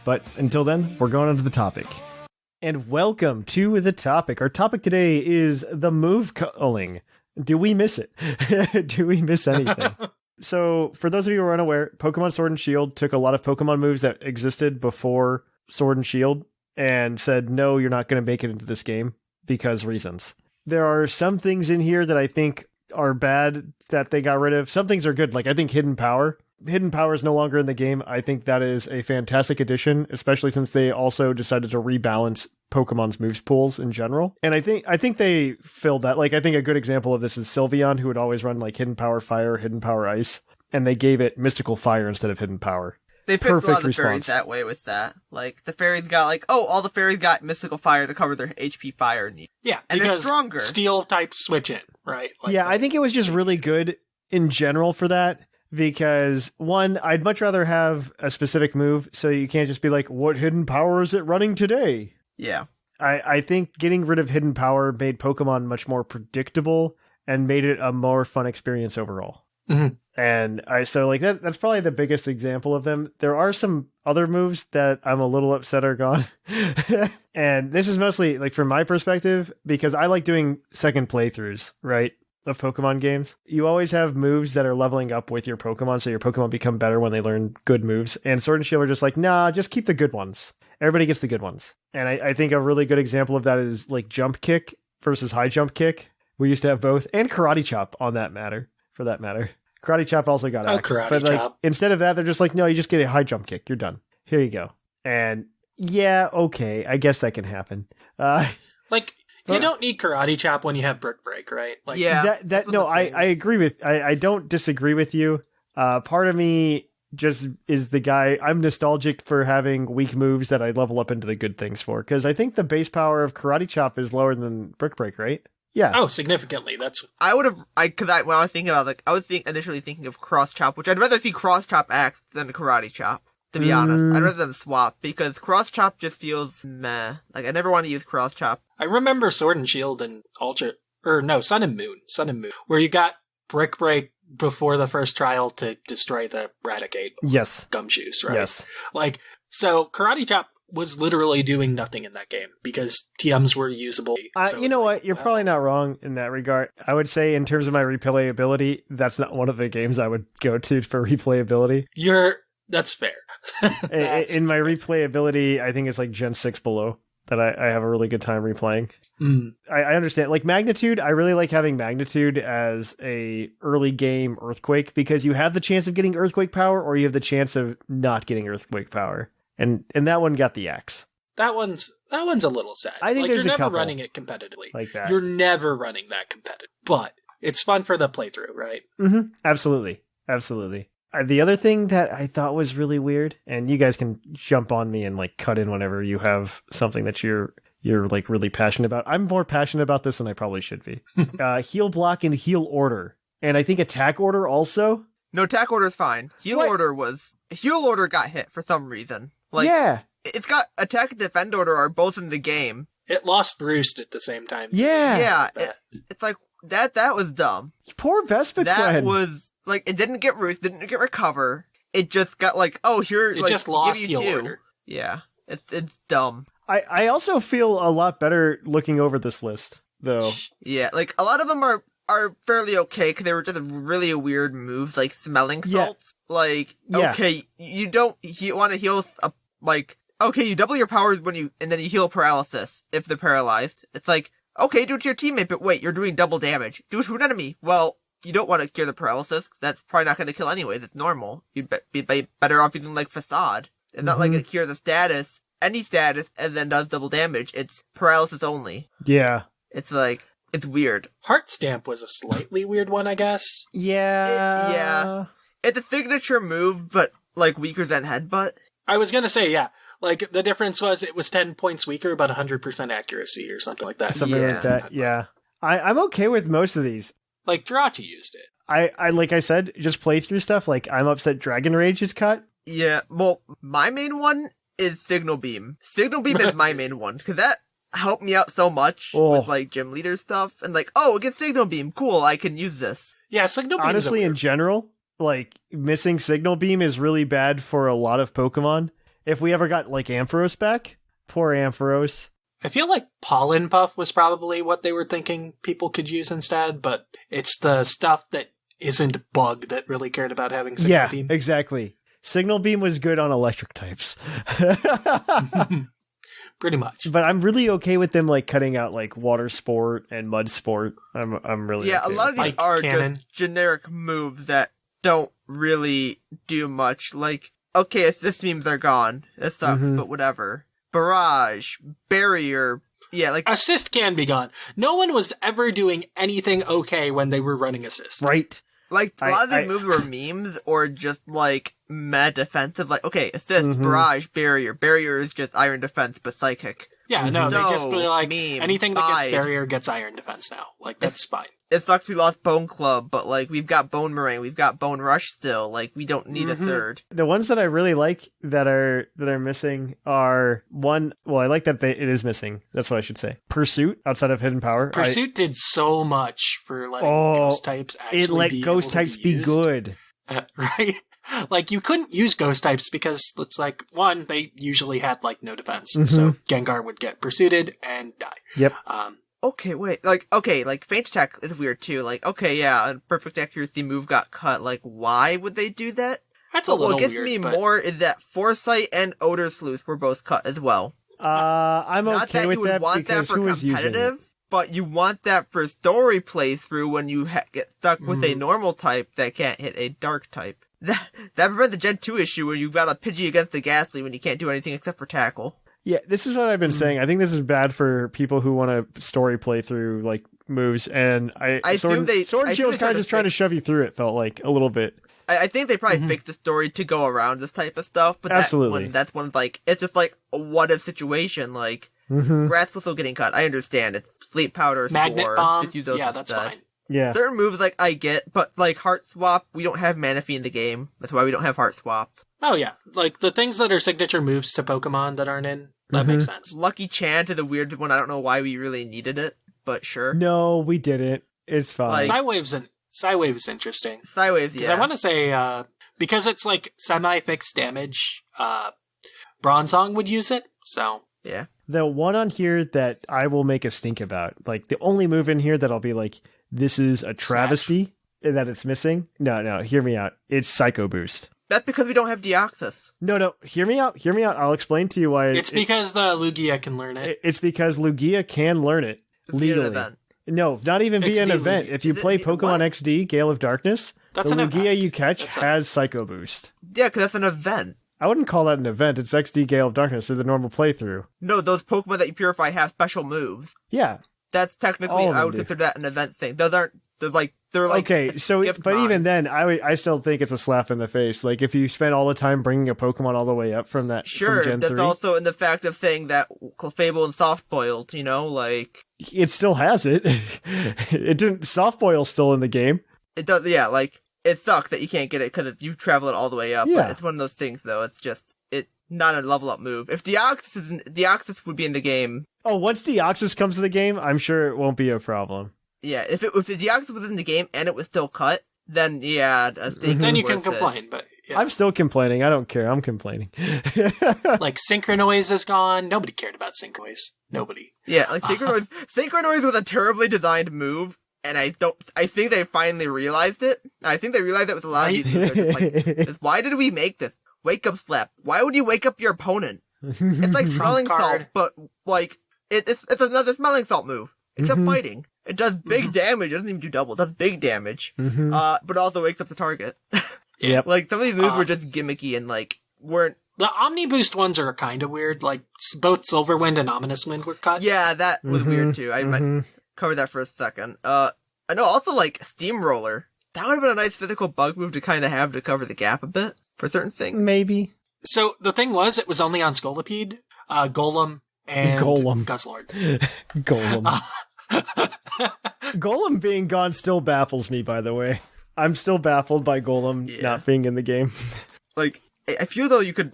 But until then, we're going on to the topic. And welcome to the topic. Our topic today is the move culling. Do we miss it? Do we miss anything? So, for those of you who are unaware, Pokemon Sword and Shield took a lot of Pokemon moves that existed before Sword and Shield and said, no, you're not going to make it into this game because reasons. There are some things in here that I think are bad that they got rid of. Some things are good. I think Hidden Power Hidden Power is no longer in the game, I think that is a fantastic addition, especially since they also decided to rebalance Pokemon's moves pools in general. And I think they filled that. Like, I think a good example of this is Sylveon, who would always run like Hidden Power Fire, Hidden Power Ice, and they gave it Mystical Fire instead of Hidden Power. They fixed a lot of the fairies that way with that. Like, the fairies got like, all the fairies got Mystical Fire to cover their HP fire needs. Yeah, and because it's stronger. Steel type switch in, right? Like, yeah, I think it was just really good in general for that. Because, one, I'd much rather have a specific move, so you can't just be like, what hidden power is it running today? Yeah. I think getting rid of hidden power made Pokemon much more predictable and made it a more fun experience overall. Mm-hmm. And that's probably the biggest example of them. There are some other moves that I'm a little upset are gone. And this is mostly, like, from my perspective, because I like doing second playthroughs, right, of Pokemon games. You always have moves that are leveling up with your Pokemon, so your Pokemon become better when they learn good moves. And Sword and Shield are just like, nah, just keep the good ones. Everybody gets the good ones. And I think a really good example of that is like Jump Kick versus High Jump Kick. We used to have both, and Karate Chop for that matter. Karate Chop also got X. But like, instead of that, they're just like, no, you just get a High Jump Kick. You're done. Here you go. And yeah, okay, I guess that can happen. You don't need Karate Chop when you have Brick Break, right? Like, yeah. I agree with. I don't disagree with you. Part of me just is the guy. I'm nostalgic for having weak moves that I level up into the good things for, because I think the base power of Karate Chop is lower than Brick Break, right? Yeah. Oh, significantly. That's. I would have. When I was thinking about initially thinking of Cross Chop, which I'd rather see Cross Chop X than Karate Chop. To be honest, I'd rather them swap, because Cross Chop just feels meh. Like, I never want to use Cross Chop. I remember Sword and Shield and Sun and Moon, where you got Brick Break before the first trial to destroy the Raticate. Yes. Gumshoes, right? Yes. Like, so Karate Chop was literally doing nothing in that game because TMs were usable. You know what? You're probably not wrong in that regard. I would say in terms of my replayability, that's not one of the games I would go to for replayability. That's fair. In my replayability, I think it's like Gen 6 below that I have a really good time replaying. I understand. Like Magnitude, I really like having Magnitude as a early game Earthquake, because you have the chance of getting Earthquake power, or you have the chance of not getting Earthquake power. And that one got the X. That one's a little sad. I think you're never running it competitively. Like that. You're never running that competitive. But it's fun for the playthrough, right? Mm-hmm. Absolutely. The other thing that I thought was really weird, and you guys can jump on me and like cut in whenever you have something that you're like really passionate about. I'm more passionate about this than I probably should be. Heal Block and Heal Order. And I think Attack Order also. No, Attack Order's fine. Heal Order got hit for some reason. Like, yeah. It's got Attack and Defend Order are both in the game. It lost Roost at the same time. Yeah. Yeah. It's like, that was dumb. Poor Vespiquen. That was... Like, it didn't get Roost, didn't get Recover. It just got like, it just lost Heal Order. Yeah, it's dumb. I also feel a lot better looking over this list, though. Yeah, like, a lot of them are fairly okay, because they were just really weird moves, like Smelling Salts. Yeah. Like, okay, you want to heal, you double your powers and then you heal Paralysis if they're paralyzed. It's like, okay, do it to your teammate, but wait, you're doing double damage. Do it to an enemy. Well, you don't want to cure the paralysis, because that's probably not going to kill anyway. That's normal. You'd be better off using, like, Facade. It's not like it cures the status, any status, and then does double damage. It's paralysis only. Yeah. It's like, it's weird. Heart Stamp was a slightly weird one, I guess. Yeah. It's a signature move, but, like, weaker than Headbutt. I was going to say, yeah. Like, the difference was it was 10 points weaker, but 100% accuracy or something like that. Something like that, yeah. I'm okay with most of these. Like, Jirachi used it. I like I said, just playthrough stuff. Like, I'm upset Dragon Rage is cut. Yeah, well, my main one is Signal Beam. Signal Beam is my main one, because that helped me out so much with, like, gym leader stuff. And, like, it gets Signal Beam. Cool, I can use this. Yeah, Signal Beam honestly, in general, like, missing Signal Beam is really bad for a lot of Pokemon. If we ever got, like, Ampharos back, poor Ampharos. I feel like Pollen Puff was probably what they were thinking people could use instead, but it's the stuff that isn't Bug that really cared about having Signal Beam. Yeah, exactly. Signal Beam was good on electric types. Pretty much. But I'm really okay with them like cutting out like Water Sport and Mud Sport. I'm really okay a lot of these are just generic moves that don't really do much. Like, okay, assist memes are gone. It sucks, but whatever. Barrage, barrier, yeah, like... Assist can be gone. No one was ever doing anything okay when they were running assist. Right. Like, a lot of these moves were memes or just, like, mad defensive. Like, okay, assist, barrage, barrier. Barrier is just iron defense, but psychic. Yeah, no, they just be like, meme, anything that gets barrier gets iron defense now. Like, that's fine. It sucks we lost Bone Club, but, like, we've got Bone Meringue, we've got Bone Rush still. Like, we don't need a third. The ones that I really like that are missing are one. Well, I like that it is missing. That's what I should say. Pursuit outside of Hidden Power. Pursuit did so much for letting ghost types actually it let ghost types be good. Right? Like, you couldn't use ghost types because it's like, one, they usually had, like, no defense. So Gengar would get pursuited and die. Yep. Okay, wait, like, Feint Attack is weird too. Like, okay, yeah, a perfect accuracy move got cut. Like, why would they do that? That's a little weird. What gets me more is that Foresight and Odor Sleuth were both cut as well. I'm Not okay that with you would that want because that for who is using it? competitive, but you want that for story playthrough when you get stuck with a normal type that can't hit a dark type. That prevents the Gen 2 issue where you've got a Pidgey against a Ghastly when you can't do anything except for tackle. Yeah, this is what I've been saying. I think this is bad for people who want to story play through like moves, and Sword and Shield was kind of just trying to shove you through it. Felt like a little bit. I think they probably fixed the story to go around this type of stuff, but absolutely, that's one like it's just like a what if situation. Like Grass Whistle getting cut, I understand. It's Sleep Powder, Magnet Spore, Bomb. just use those Yeah, that's instead. fine. Yeah, certain moves like I get, but like Heart Swap, we don't have Manaphy in the game. That's why we don't have Heart Swap. Oh yeah, like the things that are signature moves to Pokemon that aren't in. That makes sense. Lucky Chant is a weird one. I don't know why we really needed it, but sure. No, we didn't. It's fine. Psywave's interesting. Psywave, Because I want to say, because it's like semi-fixed damage, Bronzong would use it, so. Yeah. The one on here that I will make a stink about, like the only move in here that I'll be like, this is a travesty and that it's missing. No, hear me out. It's Psycho Boost. That's because we don't have Deoxys. No, hear me out. I'll explain to you why. It's because the Lugia can learn it. It's because Lugia can learn it legally. No, not even via an event. If you play Pokemon XD, Gale of Darkness, the Lugia you catch has Psycho Boost. Yeah, because that's an event. I wouldn't call that an event. It's XD Gale of Darkness. They're the normal playthrough. No, those Pokemon that you purify have special moves. Yeah. That's technically, I would consider that an event thing. They're like okay, so but even then, I still think it's a slap in the face. Like if you spend all the time bringing a Pokemon all the way up from that, sure, from Gen that's 3, also in the fact of saying that Clefable and Soft Boiled, like it still has it. It didn't. Soft Boil's still in the game. It does, yeah. Like it sucks that you can't get it because you travel it all the way up. Yeah, but it's one of those things though. It's just not a level up move. If Deoxys would be in the game. Oh, once Deoxys comes to the game, I'm sure it won't be a problem. Yeah, if Deoxys was in the game and it was still cut, then yeah, then you can complain. But yeah. I'm still complaining. I don't care. I'm complaining. Like Synchronoise is gone. Nobody cared about Synchronoise. Nobody. Yeah, like Synchronoise was a terribly designed move, and I think they finally realized it. I think they realized it with a lot of these moves. They're just like, why did we make this? Wake up slap. Why would you wake up your opponent? It's like smelling salt, but like it's another smelling salt move. Except fighting. It does big damage. It doesn't even do double. It does big damage. But also wakes up the target. Yep. Like, some of these moves were just gimmicky and, like, weren't... The Omni Boost ones are kind of weird. Like, both Silverwind and Ominous Wind were cut. Yeah, that was weird, too. I might cover that for a second. I know also, like, Steamroller. That would have been a nice physical bug move to kind of have to cover the gap a bit for certain things. Maybe. So, the thing was, it was only on Scolipede, Golem, and Guzzlord. Golem. Golem being gone still baffles me, by the way. I'm still baffled by Golem not being in the game. Like, I feel though you could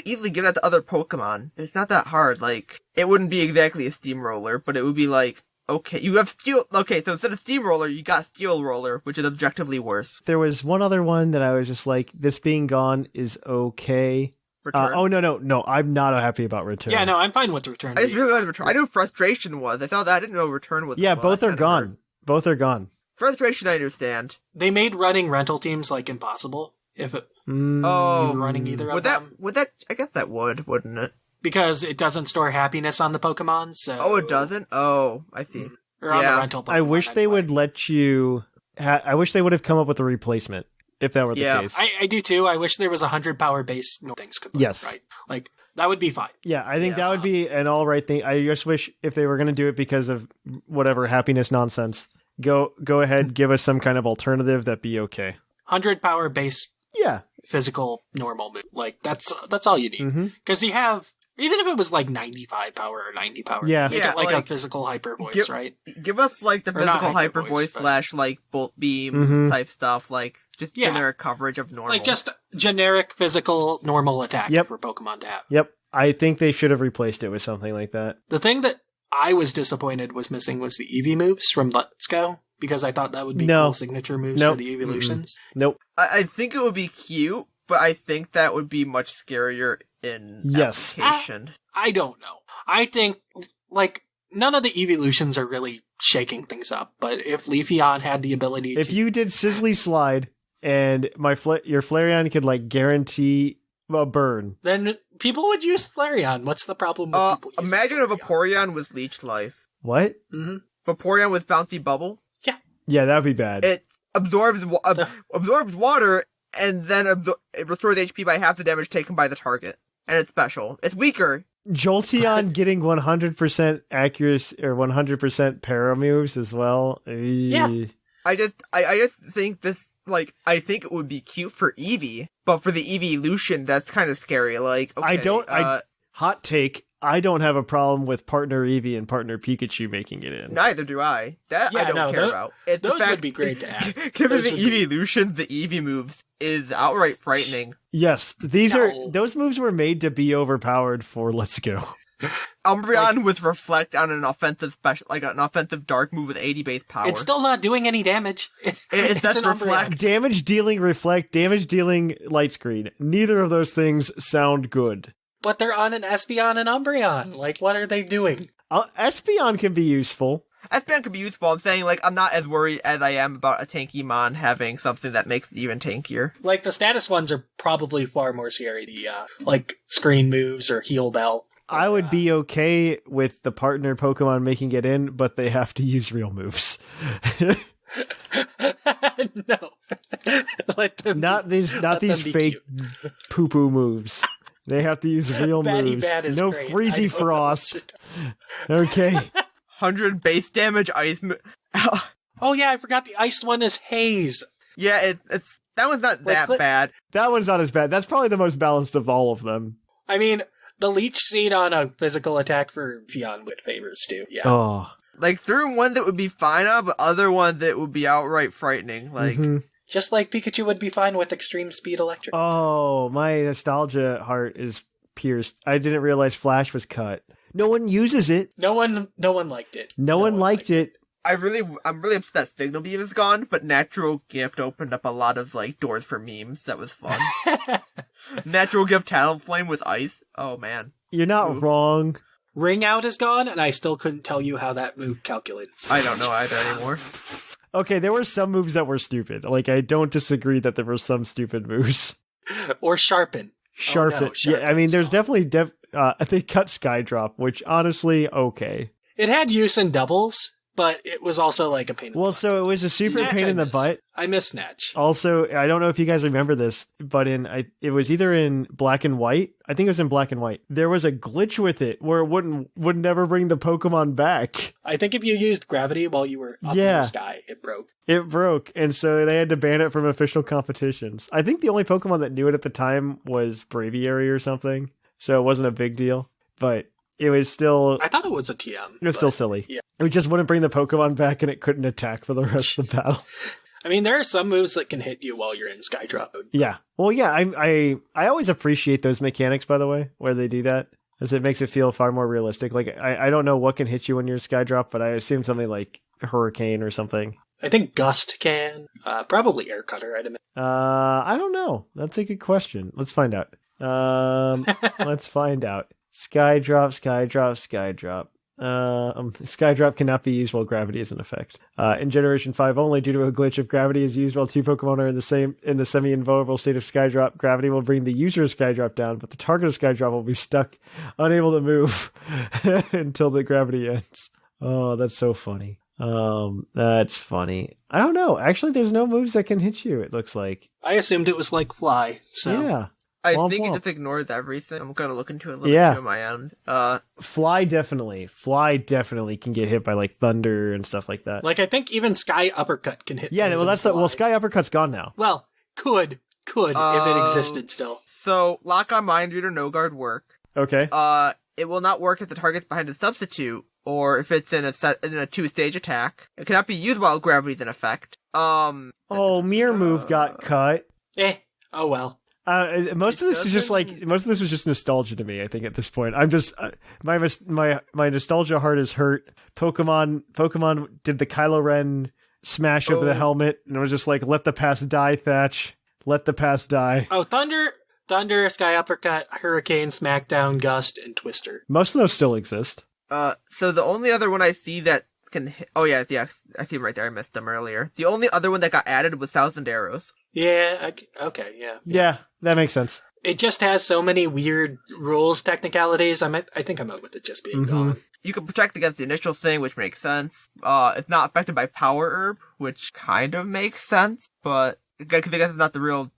easily give that to other Pokemon. It's not that hard. Like, it wouldn't be exactly a Steamroller, but it would be like, okay, you have Steel. Okay, so instead of Steamroller, you got Steel Roller, which is objectively worse. There was one other one that I was just like, this being gone is okay. Return? No, I'm not happy about Return. Yeah, no, I'm fine with Return. I just really wanted Return. I knew Frustration was. I didn't know Return was. Yeah, both are gone. Both are gone. Frustration, I understand. They made running rental teams like impossible. If it running either of them. Would that? I guess that wouldn't it? Because it doesn't store happiness on the Pokemon. So. Oh, it doesn't. Oh, I see. Or on the rental Pokemon. I wish they would let you. I wish they would have come up with a replacement. if that were the case. I do too. I wish there was 100 power base things could live, yes. right? Like, that would be fine. Yeah, I think that would be an all right thing. I just wish if they were going to do it because of whatever happiness nonsense, go ahead, give us some kind of alternative, that'd be okay. 100 power base. Yeah. Physical normal move. Like, that's all you need. Because you have, even if it was like 95 power or 90 power, make it like a physical hyper voice, right? Give us like the physical hyper voice / like bolt beam type stuff, like just generic coverage of normal. Like just generic physical normal attack for Pokemon to have. Yep. I think they should have replaced it with something like that. The thing that I was disappointed was missing was the Eevee moves from Let's Go, because I thought that would be cool signature moves for the evolutions. Nope. I think it would be cute, but I think that would be much scarier in application. I don't know. I think, like, none of the evolutions are really shaking things up, but if Leafeon had the ability If you did Sizzly Slide and your Flareon could, like, guarantee a burn, then people would use Flareon. What's the problem with people using imagine if Vaporeon was Leech Life. What? Vaporeon with Bouncy Bubble? Yeah, that'd be bad. It absorbs water and then it restores HP by half the damage taken by the target. And it's special. It's weaker. Jolteon getting 100% accuracy or 100% para moves as well. Yeah. I just think this, like, I think it would be cute for Eevee, but for the evolution, that's kind of scary. Like, okay, hot take, I don't have a problem with partner Eevee and partner Pikachu making it in. Neither do I. That I don't care about. It's those would be great to add. Given the evolutions, the Eevee moves is outright frightening. Yes, those moves were made to be overpowered for Let's Go. Umbreon with Reflect on an offensive special, like an offensive dark move with 80 base power. It's still not doing any damage. It's an Reflect. Damage dealing Reflect, damage dealing Light Screen. Neither of those things sound good. But they're on an Espeon and Umbreon. Like, what are they doing? Espeon can be useful. Espeon can be useful. I'm saying, like, I'm not as worried as I am about a tanky mon having something that makes it even tankier. Like, the status ones are probably far more scary. The, like, screen moves or Heal Bell. I would be okay with the partner Pokemon making it in, but they have to use real moves. No. Not these fake poo-poo moves. They have to use real moves. No great. Freezy Frost. Okay. 100 base damage ice. Oh yeah, I forgot the ice one is Haze. Yeah, it's that one's not that bad. That one's not as bad. That's probably the most balanced of all of them. I mean, the Leech Seed on a physical attack for Pheon with favors too. Yeah. Oh. Like, through one that would be fine on, but other one that would be outright frightening. Like, just like Pikachu would be fine with Extreme Speed Electric. Oh, my nostalgia heart is pierced. I didn't realize Flash was cut. No one uses it. No one liked it. No one liked it. I'm really upset that Signal Beam is gone, but Natural Gift opened up a lot of, like, doors for memes. That was fun. Natural Gift Talonflame with ice. Oh, man. You're not wrong. Ring Out is gone, and I still couldn't tell you how that move calculates. I don't know either anymore. Okay, there were some moves that were stupid. Like, I don't disagree that there were some stupid moves. Or Sharpen. Sharpen. Oh, no, yeah, I mean, there's definitely... they cut Skydrop, which, honestly, okay. It had use in doubles, but it was also like a pain in the butt. Well, so it was a super pain in the butt. I miss Snatch. Also, I don't know if you guys remember this, but it was either in Black and White. I think it was in Black and White. There was a glitch with it where it would never bring the Pokemon back. I think if you used gravity while you were up in the sky, it broke. It broke, and so they had to ban it from official competitions. I think the only Pokemon that knew it at the time was Braviary or something, so it wasn't a big deal. But it was still... I thought it was a TM. It was still silly. Yeah. It just wouldn't bring the Pokemon back, and it couldn't attack for the rest of the battle. I mean, there are some moves that can hit you while you're in Skydrop mode. Yeah. Well, yeah, I always appreciate those mechanics, by the way, where they do that, as it makes it feel far more realistic. Like, I don't know what can hit you when you're in Skydrop, but I assume something like Hurricane or something. I think Gust can. Probably Air Cutter, I'd imagine. I don't know. That's a good question. Let's find out. Let's find out. Skydrop. Skydrop cannot be used while gravity is in effect. In Generation 5 only, due to a glitch, if gravity is used while two Pokemon are in the semi-invulnerable state of Skydrop, gravity will bring the user of Skydrop down, but the target of Skydrop will be stuck, unable to move until the gravity ends. Oh, that's so funny. That's funny. I don't know. Actually, there's no moves that can hit you, it looks like. I assumed it was like fly, so. Yeah. I Womp think womp. it just ignores everything. I'm gonna look into it a little bit too on my end. Fly definitely can get hit by like thunder and stuff like that. Like, I think even Sky Uppercut can hit. Yeah, well, Sky Uppercut's gone now. Well, could if it existed still. So, Lock on Mind Reader No Guard work. Okay. It will not work if the target's behind a substitute, or if it's in a 2-stage attack. It cannot be used while gravity's in effect. Mirror move got cut. Oh well. Most of this was just nostalgia to me. I think at this point, I'm just my nostalgia heart is hurt. Pokemon did the Kylo Ren smash over the helmet, and it was just like, let the past die, Thatch. Let the past die. Oh, Thunder, Sky Uppercut, Hurricane, Smackdown, Gust, and Twister. Most of those still exist. So the only other one I see that can hit... Oh, yeah, I see them right there. I missed them earlier. The only other one that got added was Thousand Arrows. Yeah, okay, yeah. Yeah, that makes sense. It just has so many weird rules, technicalities. I think I'm out with it just being gone. You can protect against the initial thing, which makes sense. It's not affected by Power Herb, which kind of makes sense, but... Because I guess it's not the real,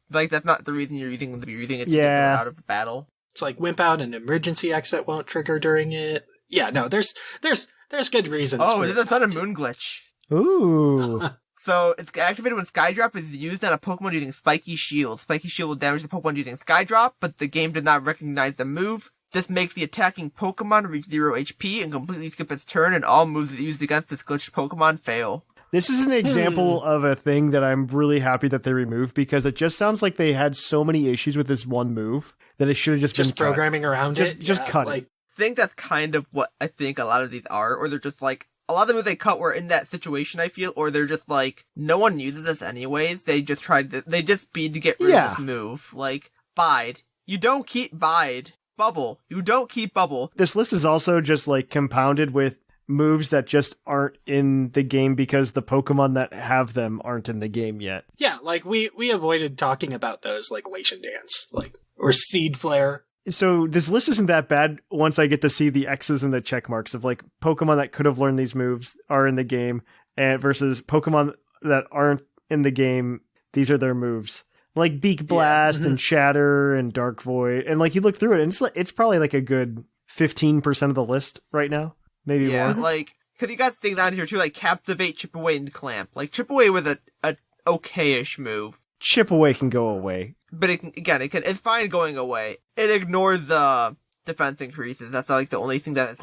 that's not the reason you're using it to get out of the battle. It's like Wimp Out and Emergency Exit won't trigger during it. Yeah, no, there's good reasons. Oh, there's a Sun and Moon glitch. Ooh. So it's activated when Skydrop is used on a Pokemon using Spiky Shield. Spiky Shield will damage the Pokemon using Skydrop, but the game did not recognize the move. This makes the attacking Pokemon reach 0 HP and completely skip its turn, and all moves used against this glitched Pokemon fail. This is an example of a thing that I'm really happy that they removed, because it just sounds like they had so many issues with this one move that it should have just been programming around it. Just cut it. I think that's kind of what I think a lot of these are, or they're just like, a lot of the moves they cut were in that situation, I feel, or they're just like, no one uses this anyways, they just speed to get rid of this move. Like, Bide. You don't keep Bide. Bubble. You don't keep Bubble. This list is also just like compounded with moves that just aren't in the game because the Pokemon that have them aren't in the game yet. Yeah, like we avoided talking about those, like Lation Dance, or Seed Flare. So this list isn't that bad once I get to see the X's and the check marks of like Pokemon that could have learned these moves are in the game, and versus Pokemon that aren't in the game, these are their moves. Like Beak Blast and Shatter and Dark Void. And like you look through it and it's probably like a good 15% of the list right now. Maybe more. Like, because you got things on here too, like Captivate, Chip Away, and Clamp. Like, Chip Away with a okay-ish move. Chip Away can go away. But it's fine going away. It ignores the defense increases. That's like the only thing that it's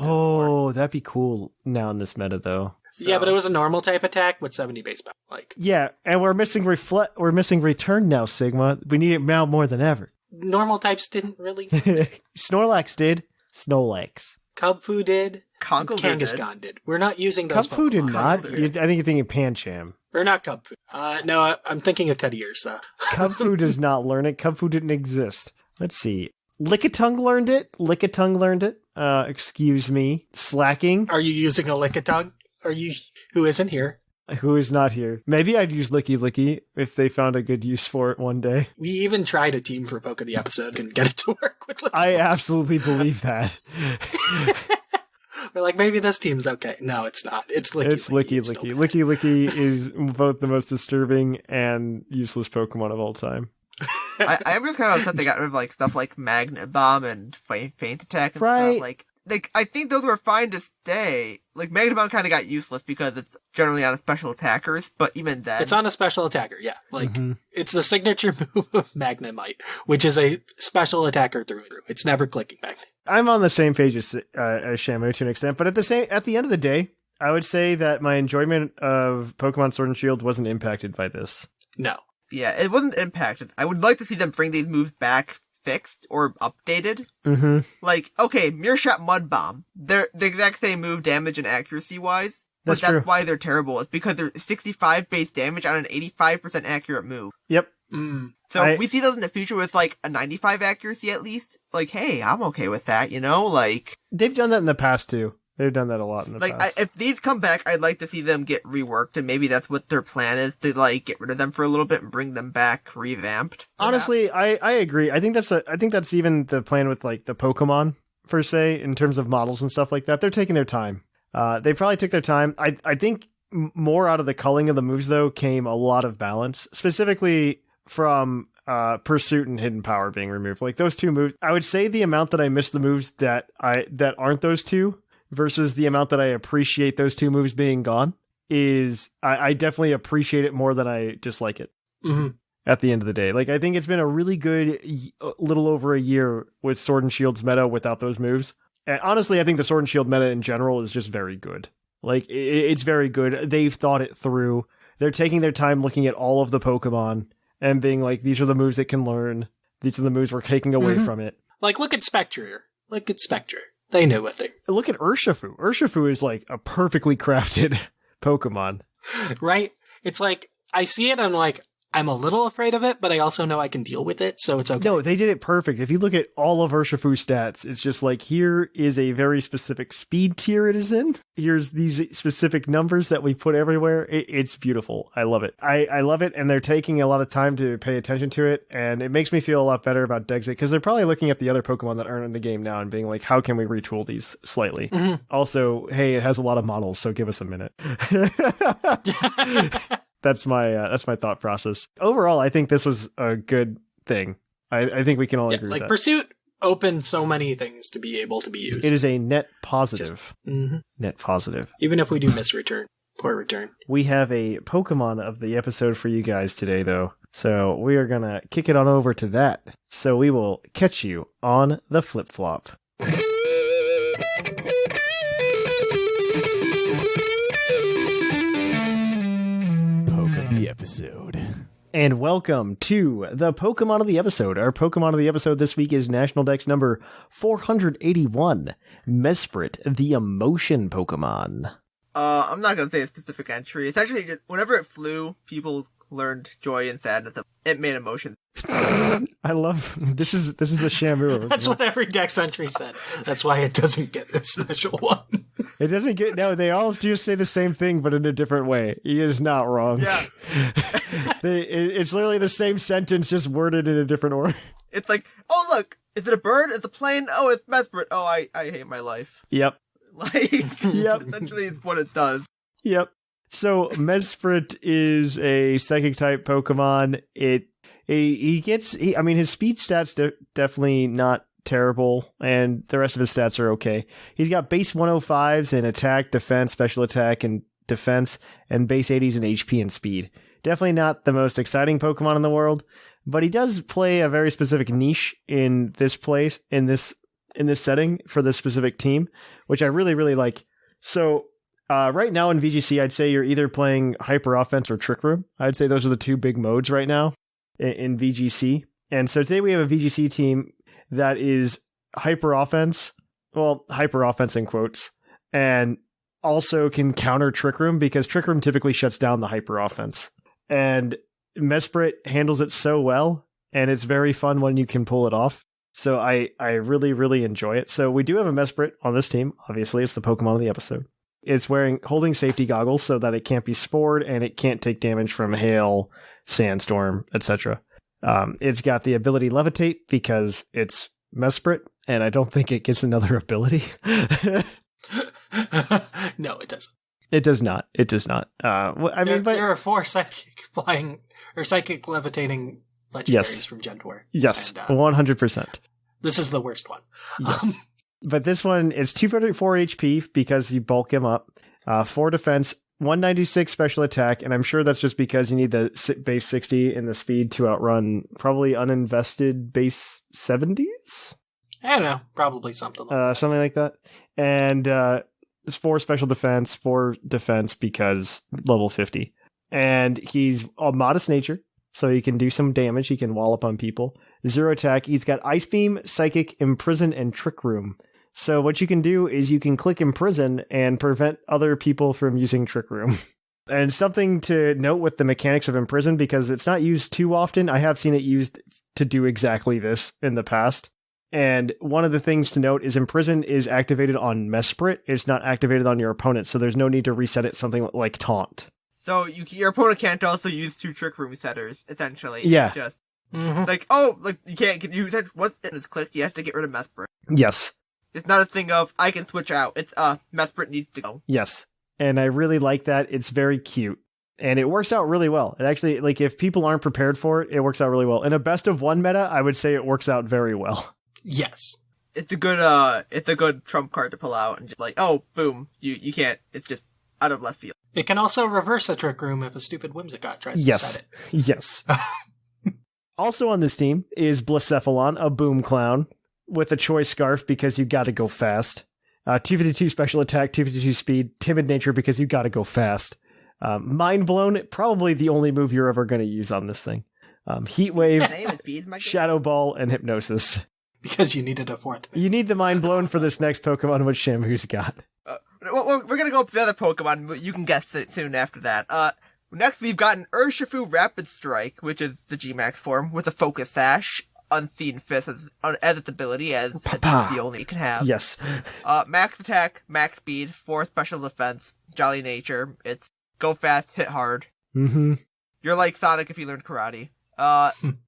that'd be cool now in this meta though. So. Yeah, but it was a normal type attack with 70 base power. Yeah, and we're missing Return now, Sigma. We need it now more than ever. Normal types didn't really. Snorlax did. Snorlax. Cubfu did. Kangaskhan did. We're not using those. Cubfu did not. I think you're thinking Pancham. Or not Cubfu. No, I'm thinking of Teddy Ursa. Cubfu does not learn it. Cubfu didn't exist. Let's see. Lickitung learned it. Excuse me. Slacking. Are you using a Lickitung? Who isn't here? Who is not here? Maybe I'd use Licky Licky if they found a good use for it one day. We even tried a team for Poke of the episode and get it to work with Licky. I absolutely believe that. We're like, maybe this team's okay. No, it's not. It's Licky Licky. It's Licky Licky. Licky Licky is both the most disturbing and useless Pokemon of all time. I'm just kind of upset they got rid of like stuff like Magnet Bomb and Faint Attack and stuff. Like, I think those were fine to stay. Like, Magnet Bomb kind of got useless because it's generally on a special attackers, but even then... It's on a special attacker, yeah. Like, It's the signature move of Magnemite, which is a special attacker through and through. It's never clicking Magnet. I'm on the same page as Shamu to an extent, but at the end of the day, I would say that my enjoyment of Pokemon Sword and Shield wasn't impacted by this. No. Yeah, it wasn't impacted. I would like to see them bring these moves back fixed or updated. Like, okay, Mirror Shot Mud Bomb. They're the exact same move damage and accuracy wise. But that's why they're terrible. It's because they're 65 base damage on an 85% accurate move. Yep. So we see those in the future with like a 95 accuracy at least. Like, hey, I'm okay with that, you know? Like, they've done that in the past too. They've done that a lot in the past. If these come back, I'd like to see them get reworked, and maybe that's what their plan is, to like get rid of them for a little bit and bring them back revamped. Perhaps. Honestly, I agree. I think that's even the plan with like the Pokemon per se in terms of models and stuff like that. They're taking their time. They probably took their time. I think more out of the culling of the moves, though, came a lot of balance, specifically from Pursuit and Hidden Power being removed. Like those two moves, I would say the amount that I miss the moves that aren't those two versus the amount that I appreciate those two moves being gone is I definitely appreciate it more than I dislike it. Mm-hmm. At the end of the day, like I think it's been a really good little over a year with Sword and Shield's meta without those moves. And honestly, I think the Sword and Shield meta in general is just very good. Like it's very good. They've thought it through. They're taking their time looking at all of the Pokemon and being like, these are the moves it can learn. These are the moves we're taking away from it. Like, look at Spectre. Look at Spectre. They knew what they... Look at Urshifu. Urshifu is like a perfectly crafted Pokemon. Right? It's like, I see it, I'm like, I'm a little afraid of it, but I also know I can deal with it, so it's okay. No, they did it perfect. If you look at all of Urshifu's stats, it's just like, here is a very specific speed tier it is in. Here's these specific numbers that we put everywhere. It's beautiful. I love it. I love it, and they're taking a lot of time to pay attention to it, and it makes me feel a lot better about Dexit, because they're probably looking at the other Pokemon that aren't in the game now and being like, how can we retool these slightly? Mm-hmm. Also, hey, it has a lot of models, so give us a minute. That's my thought process. Overall, I think this was a good thing. I think we can all agree with that. Pursuit opened so many things to be able to be used. It is a net positive. Net positive. Even if we do miss return. Poor return. We have a Pokemon of the episode for you guys today, though. So we are going to kick it on over to that. So we will catch you on the flip-flop. Episode. And welcome to the Pokemon of the episode. Our Pokemon of the episode this week is National Dex number 481, Mesprit, the Emotion Pokemon. I'm not gonna say a specific entry. It's actually just, whenever it flew, people learned joy and sadness. It made emotions. I love this is the Shamu. That's what every Dex entry said. That's why it doesn't get a special one. It doesn't get they all just say the same thing but in a different way. He is not wrong. Yeah. It's literally the same sentence just worded in a different order. It's like, oh look, is it a bird? Is it a plane? Oh, it's Mesprit. Oh, I hate my life. Yep. Like, yep. Essentially, it's what it does. Yep. So Mesprit is a psychic type Pokemon. His speed stats definitely not terrible, and the rest of his stats are okay. He's got base 105s in attack, defense, special attack, and defense, and base 80s in HP and speed. Definitely not the most exciting Pokemon in the world, but he does play a very specific niche in this place, in this setting for this specific team, which I really, really like. So right now in VGC, I'd say you're either playing Hyper Offense or Trick Room. I'd say those are the two big modes right now in VGC. And so today we have a VGC team that is Hyper Offense in quotes, and also can counter Trick Room because Trick Room typically shuts down the Hyper Offense. And Mesprit handles it so well, and it's very fun when you can pull it off. So I really, really enjoy it. So we do have a Mesprit on this team. Obviously, it's the Pokemon of the episode. It's holding safety goggles so that it can't be spored and it can't take damage from hail, sandstorm, etc. It's got the ability Levitate because it's Mesprit, and I don't think it gets another ability. No, it doesn't. It does not. It does not. There are 4 psychic flying or psychic levitating legendaries from Gen 4. Yes, 100%. This is the worst one. Yes. But this one is 244 HP because you bulk him up, 4 defense, 196 special attack, and I'm sure that's just because you need the base 60 and the speed to outrun probably uninvested base 70s? I don't know, probably something like that. Something like that. And it's 4 special defense, 4 defense because level 50. And he's a modest nature, so he can do some damage. He can wallop on people. 0 attack. He's got Ice Beam, Psychic, Imprison, and Trick Room. So what you can do is you can click Imprison and prevent other people from using Trick Room. And something to note with the mechanics of Imprison, because it's not used too often. I have seen it used to do exactly this in the past. And one of the things to note is Imprison is activated on Mesprit. It's not activated on your opponent, so there's no need to reset it something like Taunt. So your opponent can't also use 2 Trick Room setters, essentially. Yeah. Like, you can't get, once it is clicked, you have to get rid of Mesprit. Yes. It's not a thing of, I can switch out. It's, Mesprit needs to go. Yes. And I really like that. It's very cute. And it works out really well. It actually, like, if people aren't prepared for it, it works out really well. In a best of one meta, I would say it works out very well. Yes. It's a good trump card to pull out and just like, oh, boom, you can't. It's just out of left field. It can also reverse a Trick Room if a stupid Whimsicott tries to set it. Yes. Also on this team is Blacephalon, a boom clown, with a choice scarf because you gotta go fast. 252 special attack, 252 speed, timid nature because you gotta go fast. Mind blown, probably the only move you're ever going to use on this thing. Heat wave, shadow ball, and hypnosis. Because you needed a fourth. You need the mind blown for this next Pokemon, which Shamu's got. We're going to go up to the other Pokemon, but you can guess it soon after that. Next we've got an Urshifu Rapid Strike, which is the G-Max form, with a Focus Sash, Unseen Fist as its ability, as it's the only you can have. Yes. Max attack, max speed, 4 special defense, Jolly Nature. It's go fast, hit hard. Mm-hmm. You're like Sonic if you learned karate.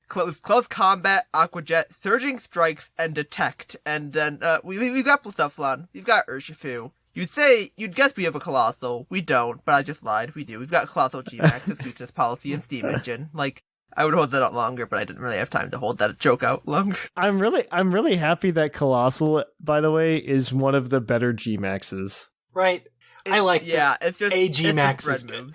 Close combat, Aqua Jet, Surging Strikes, and Detect. And then, we've got Blacephalon. We've got Urshifu. You'd guess we have a Colossal. We don't, but I just lied. We do. We've got Colossal G-Max, as weakness policy, and Steam Engine. Like, I would hold that out longer, but I didn't really have time to hold that joke out longer. I'm really happy that Colossal, by the way, is one of the better G-Maxes. Right. I like it's just a G-Max is good.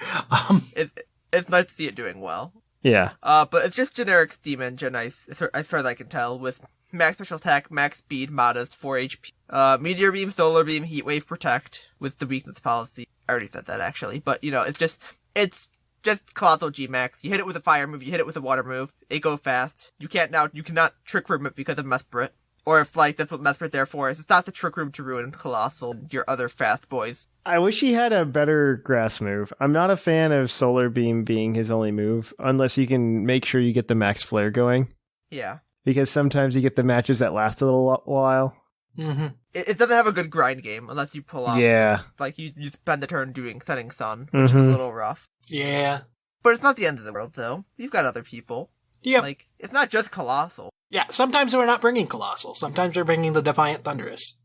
It's nice to see it doing well. Yeah. But it's just generic Steam Engine, as far as I can tell, with max special attack, max speed, modest, 4 HP. Meteor Beam, Solar Beam, Heat Wave, Protect, with the weakness policy. I already said that, actually. But, it's just Colossal G-Max. You hit it with a fire move, you hit it with a water move, it goes fast. You cannot Trick Room it because of Mesprit. Or if, that's what Mesprit there for, is it's not the Trick Room to ruin Colossal and your other fast boys. I wish he had a better grass move. I'm not a fan of Solar Beam being his only move, unless you can make sure you get the max flare going. Yeah. Because sometimes you get the matches that last a little while. Mm-hmm. It doesn't have a good grind game, unless you pull off. Yeah. Like, you spend the turn doing Setting Sun, which is a little rough. Yeah. But it's not the end of the world, though. You've got other people. Yeah. Like, it's not just Colossal. Yeah, sometimes we're not bringing Colossal. Sometimes we're bringing the Defiant Thundurus.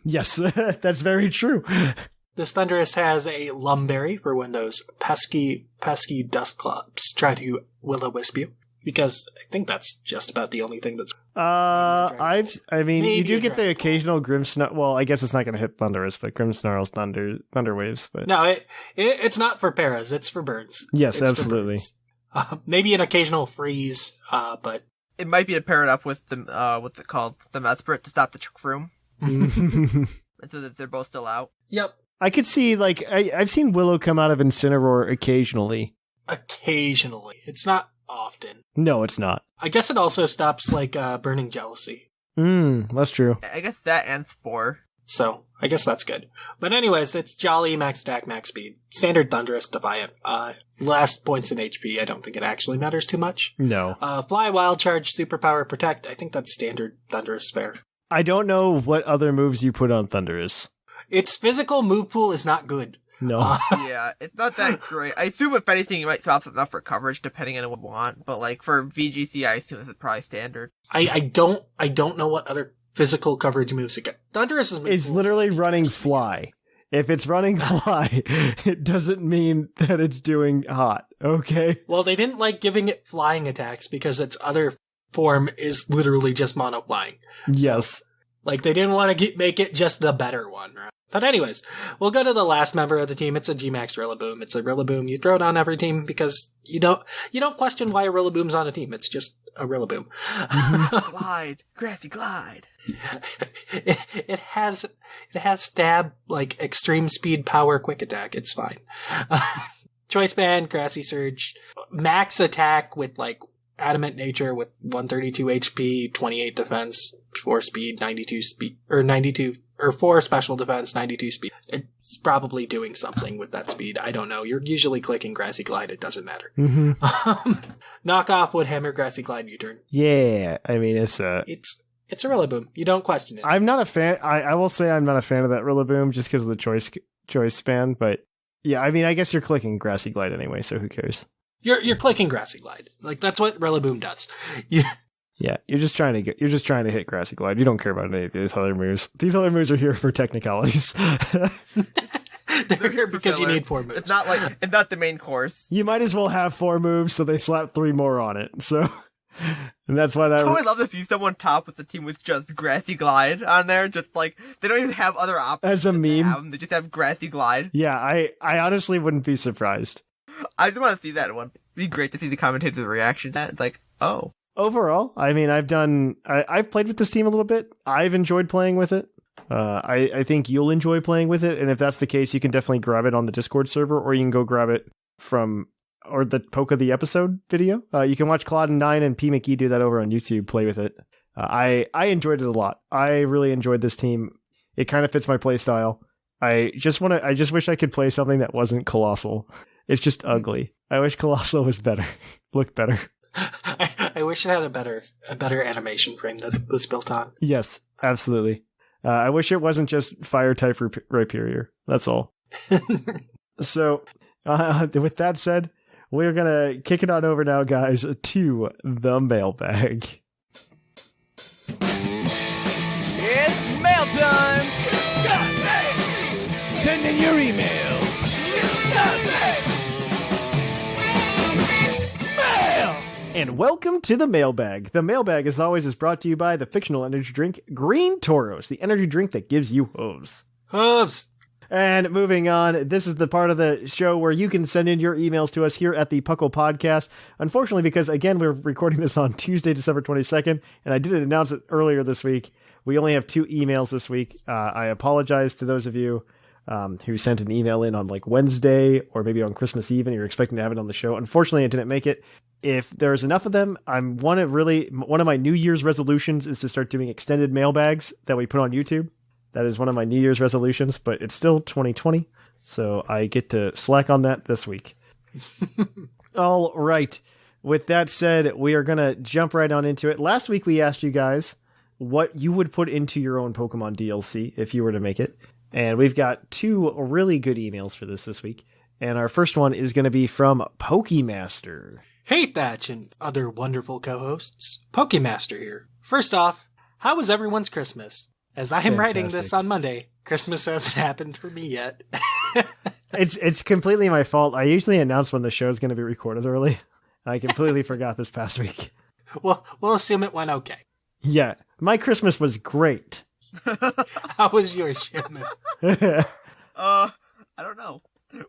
Yes, that's very true. This Thundurus has a Lumberry for when those pesky dust clubs try to will-o-wisp you. Because I think that's just about the only thing that's... you do get the occasional Grimmsnarl... Well, I guess it's not going to hit Thundurus, but Grimmsnarl's Thunder Waves. But no, it's not for Paras, it's for birds. Yes, it's absolutely. Maybe an occasional freeze, but... It might be to pair it up with the, what's it called? The Mesprit to stop the Trick Room. So that they're both still out. Yep. I could see, I've seen Willow come out of Incineroar occasionally. Occasionally. It's not often. No, it's not. I guess it also stops, Burning Jealousy. That's true. I guess that and Spore. So, I guess that's good. But anyways, it's Jolly, max attack, max speed. Standard Thundurus, Defiant. Last points in HP, I don't think it actually matters too much. No. Fly, Wild Charge, Superpower, Protect. I think that's standard Thundurus fair. I don't know what other moves you put on Thundurus. Its physical move pool is not good. No. Yeah, it's not that great. I assume if anything, you might swap enough for coverage, depending on what you want. But for VGC, I assume it's probably standard. I don't know what other physical coverage moves it get. Thundurus is literally running Fly. If it's running Fly, it doesn't mean that it's doing hot, okay? Well, they didn't like giving it flying attacks because its other form is literally just mono flying. Yes. So, they didn't want to make it just the better one, right? But anyways, we'll go to the last member of the team. It's a G-Max Rillaboom. It's a Rillaboom. You throw it on every team because you don't question why a Rillaboom's on a team. It's just a Rillaboom. Glide. Grassy Glide. It has stab, extreme speed, power, quick attack. It's fine. Choice Band, Grassy Surge, max attack with Adamant Nature with 132 HP, 28 defense, 4 speed, 92 speed, or 4 special defense, 92 speed. It's probably doing something with that speed. I don't know. You're usually clicking Grassy Glide. It doesn't matter. Mm-hmm. Knockoff would hammer Grassy Glide U-turn. Yeah, I mean it's a Rillaboom. You don't question it. I'm not a fan. I will say I'm not a fan of that Rillaboom just because of the choice span. But yeah, I mean I guess you're clicking Grassy Glide anyway, so who cares? You're clicking Grassy Glide. That's what Rillaboom does. Yeah, you're just trying to hit Grassy Glide. You don't care about any of these other moves. These other moves are here for technicalities. They're here because you need 4 moves. It's not the main course. You might as well have 4 moves, so they slap 3 more on it. So, and that's why that. I would love to see someone top with a team with just Grassy Glide on there. Just like they don't even have other options as a meme. They just have Grassy Glide. Yeah, I honestly wouldn't be surprised. I just want to see that one. It'd be great to see the commentators' reaction to that. It's like, oh. Overall, I mean, I've played with this team a little bit. I've enjoyed playing with it. I think you'll enjoy playing with it, and if that's the case, you can definitely grab it on the Discord server, or you can go grab it or the Poke of the Episode video. You can watch Claude and 9 and P. McGee do that over on YouTube, play with it. I enjoyed it a lot. I really enjoyed this team. It kind of fits my play style. I just wish I could play something that wasn't Colossal. It's just ugly. I wish Colossal was better. Looked better. I wish it had a better animation frame that it was built on. Yes, absolutely. I wish it wasn't just fire type Rhyperior. That's all. So, with that said, we're going to kick it on over now, guys, to the mailbag. It's mail time! Send in your emails! Mail! And welcome to the mailbag. The mailbag, as always, is brought to you by the fictional energy drink Green Toros, the energy drink that gives you hooves. Hooves! And moving on, this is the part of the show where you can send in your emails to us here at the PUCL Podcast. Unfortunately, because, again, we're recording this on Tuesday, December 22nd, and I didn't announce it earlier this week, we only have 2 emails this week. I apologize to those of you who sent an email in on like Wednesday or maybe on Christmas Eve and you're expecting to have it on the show. Unfortunately, I didn't make it. If there's enough of them, one of my New Year's resolutions is to start doing extended mailbags that we put on YouTube. That is one of my New Year's resolutions, but it's still 2020, so I get to slack on that this week. All right. With that said, we are going to jump right on into it. Last week, we asked you guys what you would put into your own Pokemon DLC if you were to make it. And we've got 2 really good emails for this week. And our first one is going to be from Pokemaster. Hey, Thatch and other wonderful co-hosts. Pokemaster here. First off, how was everyone's Christmas? As I am writing this on Monday, Christmas hasn't happened for me yet. It's completely my fault. I usually announce when the show is going to be recorded early. I completely forgot this past week. Well, we'll assume it went okay. Yeah, my Christmas was great. How was yours, Shamu? I don't know.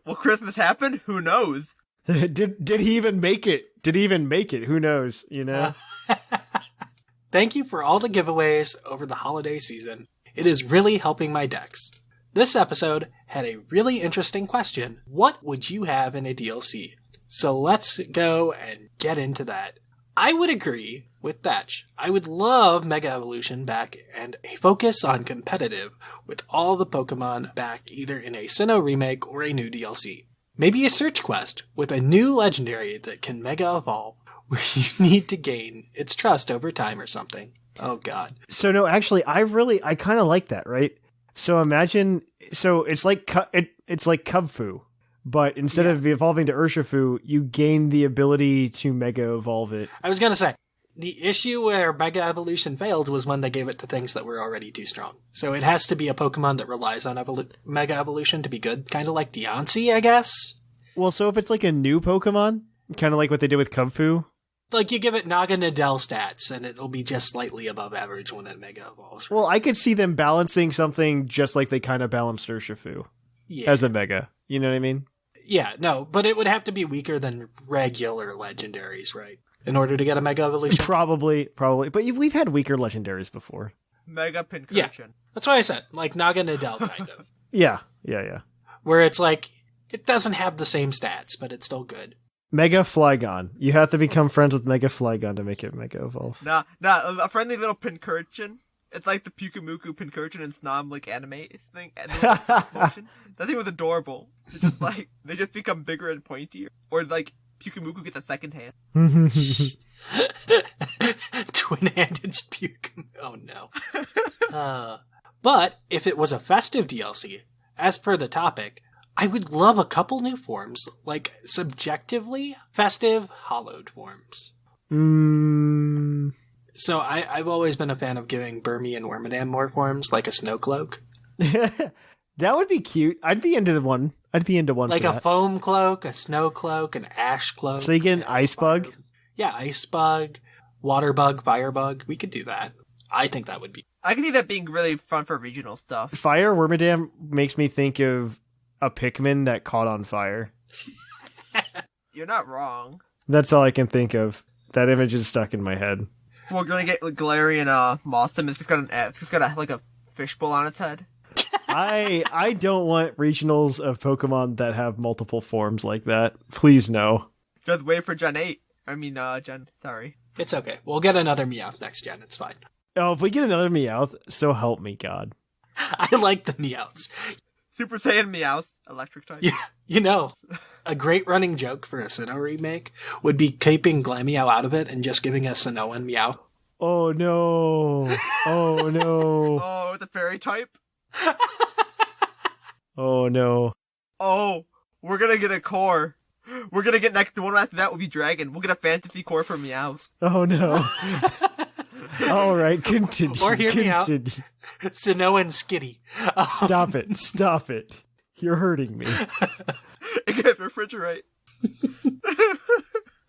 Will Christmas happen? Who knows? Did he even make it? Who knows? You know. Thank you for all the giveaways over the holiday season. It is really helping my decks. This episode had a really interesting question. What would you have in a DLC? So let's go and get into that. I would agree with Thatch. I would love Mega Evolution back and a focus on competitive with all the Pokemon back either in a Sinnoh remake or a new DLC. Maybe a search quest with a new legendary that can Mega Evolve where you need to gain its trust over time or something. Oh god. So no, actually I kind of like that, right? So imagine, it's like Cubfu. But instead of evolving to Urshifu, you gain the ability to Mega Evolve it. I was going to say, the issue where Mega Evolution failed was when they gave it to things that were already too strong. So it has to be a Pokemon that relies on Mega Evolution to be good. Kind of like Deontay, I guess? Well, so if it's like a new Pokemon, kind of like what they did with Cubfu. Like you give it Naga Nadel stats, and it'll be just slightly above average when it Mega Evolves. Well, I could see them balancing something just like they kind of balanced Urshifu as a Mega. You know what I mean? Yeah, no, but it would have to be weaker than regular legendaries, right? In order to get a Mega Evolution? Probably. But we've had weaker legendaries before. Mega Pincursion. Yeah, that's what I said. Like Naga Nadel, kind of. Yeah. Where it's like, it doesn't have the same stats, but it's still good. Mega Flygon. You have to become friends with Mega Flygon to make it Mega Evolve. Nah, a friendly little Pincursion. It's like the Pyukumuku Pincursion and Snom like anime thing. That thing was adorable. They just become bigger and pointier. Or like Pyukumuku gets a second hand. Twin-handed Pyukumuku. Oh no. But if it was a festive DLC, as per the topic, I would love a couple new forms, like subjectively festive hollowed forms. So I've always been a fan of giving Burmy and Wormadam more forms, like a snow cloak. That would be cute. I'd be into one. Like a foam cloak, a snow cloak, an ash cloak. So you get an ice bug? Yeah, ice bug, water bug, fire bug. We could do that. I think that would be... I can see that being really fun for regional stuff. Fire Wormadam makes me think of a Pikmin that caught on fire. You're not wrong. That's all I can think of. That image is stuck in my head. We're gonna get Galarian Mossum. It's just got a fishbowl on its head. I don't want regionals of Pokemon that have multiple forms like that. Please no. Just wait for Gen 8. Gen... Sorry. It's okay. We'll get another Meowth next gen. It's fine. Oh, if we get another Meowth, so help me God. I like the Meowths. Super Saiyan Meowth, electric type. Yeah, you know, a great running joke for a Sinnoh remake would be keeping Glameow out of it and just giving a Sinnohan Meow. Oh no. Oh no. Oh, the fairy type? Oh no. Oh, we're gonna get a core. We're gonna get the one after that will be Dragon. We'll get a fantasy core for Meowth. Oh no. All right, continue. Or hear me out. Sinnohan Skitty. Stop it. You're hurting me. It gets refrigerate.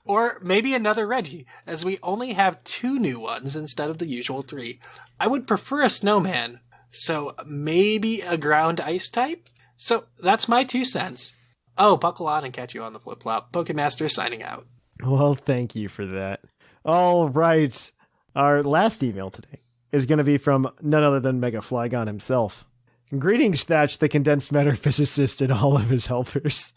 Or maybe another Reggie, as we only have 2 new ones instead of the usual 3. I would prefer a snowman, so maybe a ground ice type? So that's my 2 cents. Oh, buckle on and catch you on the flip-flop. Pokemaster signing out. Well, thank you for that. All right. Our last email today is going to be from none other than Mega Flygon himself. Greetings, Thatch, the condensed matter physicist, and all of his helpers.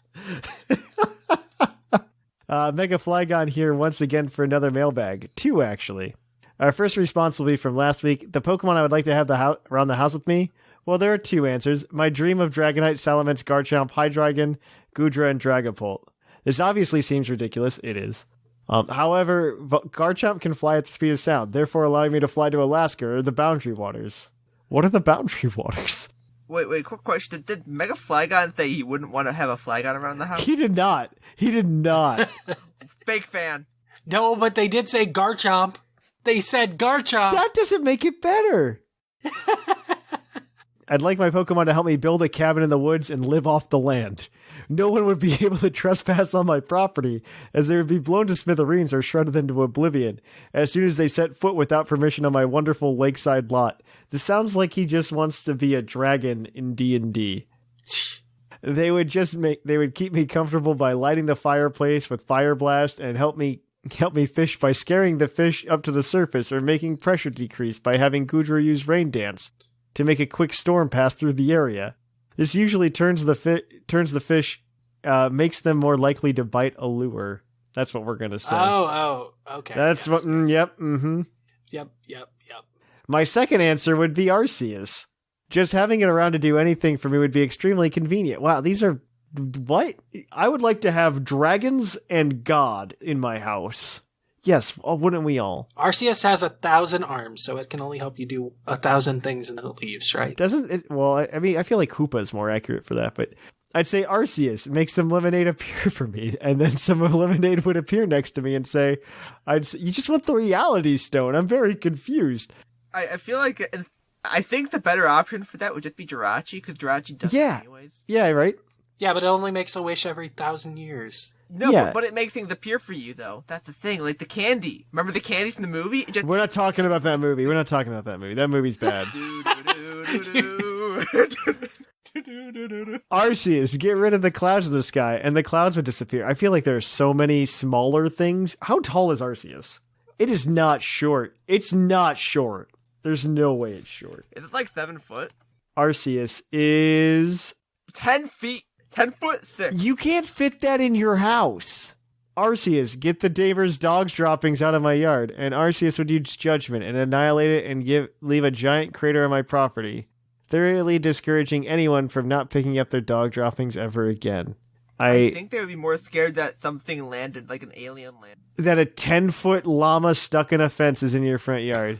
Mega Flygon here once again for another mailbag. 2, actually. Our first response will be from last week. The Pokemon I would like to have around the house with me? Well, there are 2 answers. My dream of Dragonite, Salamence, Garchomp, Hydreigon, Goodra, and Dragapult. This obviously seems ridiculous. It is. However, Garchomp can fly at the speed of sound, therefore allowing me to fly to Alaska or the Boundary Waters. What are the Boundary Waters? Wait, quick question. Did Mega Flygon say he wouldn't want to have a Flygon around the house? He did not. Fake fan. No, but they did say Garchomp. They said Garchomp. That doesn't make it better. I'd like my Pokemon to help me build a cabin in the woods and live off the land. No one would be able to trespass on my property, as they would be blown to smithereens or shredded into oblivion as soon as they set foot without permission on my wonderful lakeside lot. This sounds like he just wants to be a dragon in D&D. They would keep me comfortable by lighting the fireplace with Fire Blast and help me fish by scaring the fish up to the surface or making pressure decrease by having Goodra use Rain Dance to make a quick storm pass through the area. This usually turns the fish, makes them more likely to bite a lure. That's what we're going to say. Oh, okay. That's yes, what, yep, mm-hmm. Yep. My second answer would be Arceus. Just having it around to do anything for me would be extremely convenient. Wow, these are... What? I would like to have dragons and God in my house. Yes, wouldn't we all? Arceus has 1,000 arms, so it can only help you do 1,000 things and then it leaves, right? Doesn't it? Well, I mean, I feel like Koopa is more accurate for that, but I'd say Arceus makes some lemonade appear for me, and then some lemonade would appear next to me and say, you just want the reality stone. I'm very confused. I feel like... I think the better option for that would just be Jirachi, because Jirachi does it anyways. Yeah, right? Yeah, but it only makes a wish every 1,000 years. No, Yeah. but it makes things appear for you, though. That's the thing. Like the candy. Remember the candy from the movie? We're not talking about that movie. That movie's bad. Arceus, get rid of the clouds in the sky, and the clouds would disappear. I feel like there are so many smaller things. How tall is Arceus? It is not short. It's not short. There's no way it's short. It's like 7 foot. Arceus is 10 feet. 10 foot 6. You can't fit that in your house. Arceus, get the Davers dogs droppings out of my yard. And Arceus would use judgment and annihilate it and leave a giant crater on my property, thoroughly discouraging anyone from not picking up their dog droppings ever again. I think they would be more scared that something landed, like an alien landed. That a 10-foot llama stuck in a fence is in your front yard.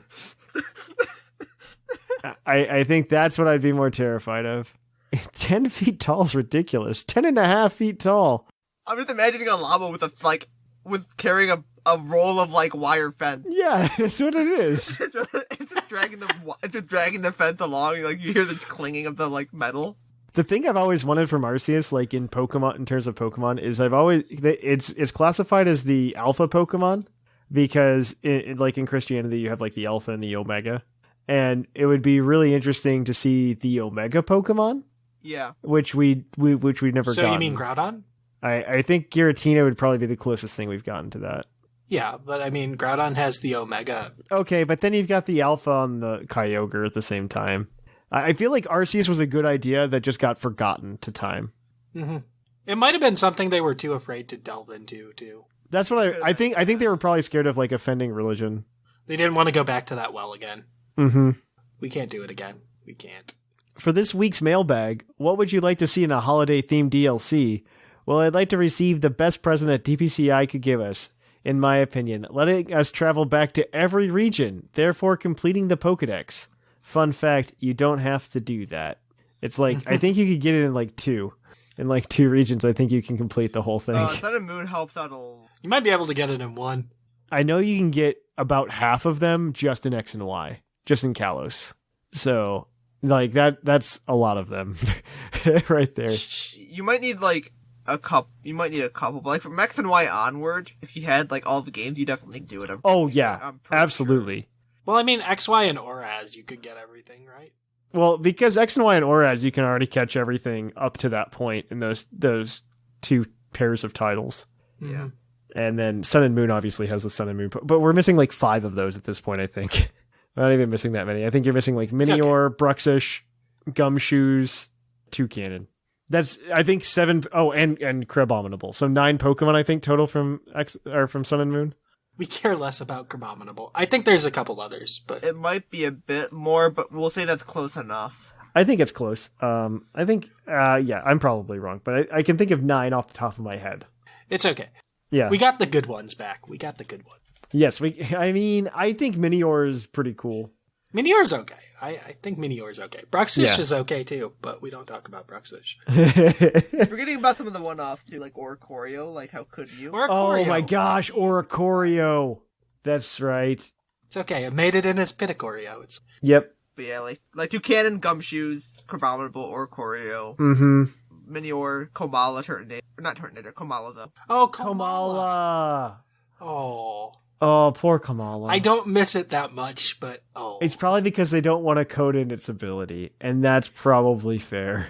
I think that's what I'd be more terrified of. 10 feet tall is ridiculous. 10 and a half feet tall. I'm just imagining a llama with carrying a roll of like wire fence. Yeah, that's what it is. It's just dragging the fence along. Like you hear the clinging of the like metal. The thing I've always wanted from Arceus, like in Pokemon, in terms of Pokemon, is it's classified as the alpha Pokemon because like in Christianity you have like the alpha and the omega, and it would be really interesting to see the omega Pokemon. Yeah, which we never. So gotten. You mean Groudon? I think Giratina would probably be the closest thing we've gotten to that. Yeah, but I mean Groudon has the omega. Okay, but then you've got the alpha on the Kyogre at the same time. I feel like Arceus was a good idea that just got forgotten to time. Mm-hmm. It might have been something they were too afraid to delve into, too. That's what I think. I think they were probably scared of like offending religion. They didn't want to go back to that well again. Mm-hmm. We can't do it again. We can't. For this week's mailbag, what would you like to see in a holiday-themed DLC? Well, I'd like to receive the best present that DPCI could give us, in my opinion, letting us travel back to every region, therefore completing the Pokedex. Fun fact, you don't have to do that. It's like, I think you could get it in like two. In like 2 regions, I think you can complete the whole thing. Sun and Moon helps out a little. You might be able to get it in 1. I know you can get about half of them just in X and Y, just in Kalos. So, like, that's a lot of them right there. You might need like a couple. You might need a couple, but like from X and Y onward, if you had like all the games, you definitely do it. Oh yeah, absolutely. Sure. Well, I mean, X, Y, and Oraz, you could get everything, right? Well, because X and Y and Oraz, you can already catch everything up to that point in those 2 pairs of titles. Yeah. And then Sun and Moon obviously has the Sun and Moon, but we're missing like 5 of those at this point, I think. We're not even missing that many. I think you're missing like Minior, okay. Bruxish, Gumshoes, Toucannon. That's, I think 7, and Crabominable. So 9 Pokemon, I think, total from Sun and Moon. We care less about Crabominable. I think there's a couple others, but it might be a bit more, but we'll say that's close enough. I think it's close. I think, yeah, I'm probably wrong, but I can think of 9 off the top of my head. It's okay. Yeah. We got the good ones back. Yes, I mean, I think Minior is pretty cool. Minior's okay. I think Minior's okay. Bruxish is okay too, but we don't talk about Bruxish. Forgetting about some of the one-offs too, like Oricorio. Like, how could you? Oricorio. Oh my gosh, Oricorio. That's right. It's okay. It made it in as Pitacorio. Yep. But yeah, like Toucannon, Gumshoes, Crabominable, Oricorio. Mm-hmm. Minior, Komala, Turtonator. Not Turtonator, Komala though. Oh, Komala. Oh, poor Komala. I don't miss it that much, but It's probably because they don't want to code in its ability, and that's probably fair.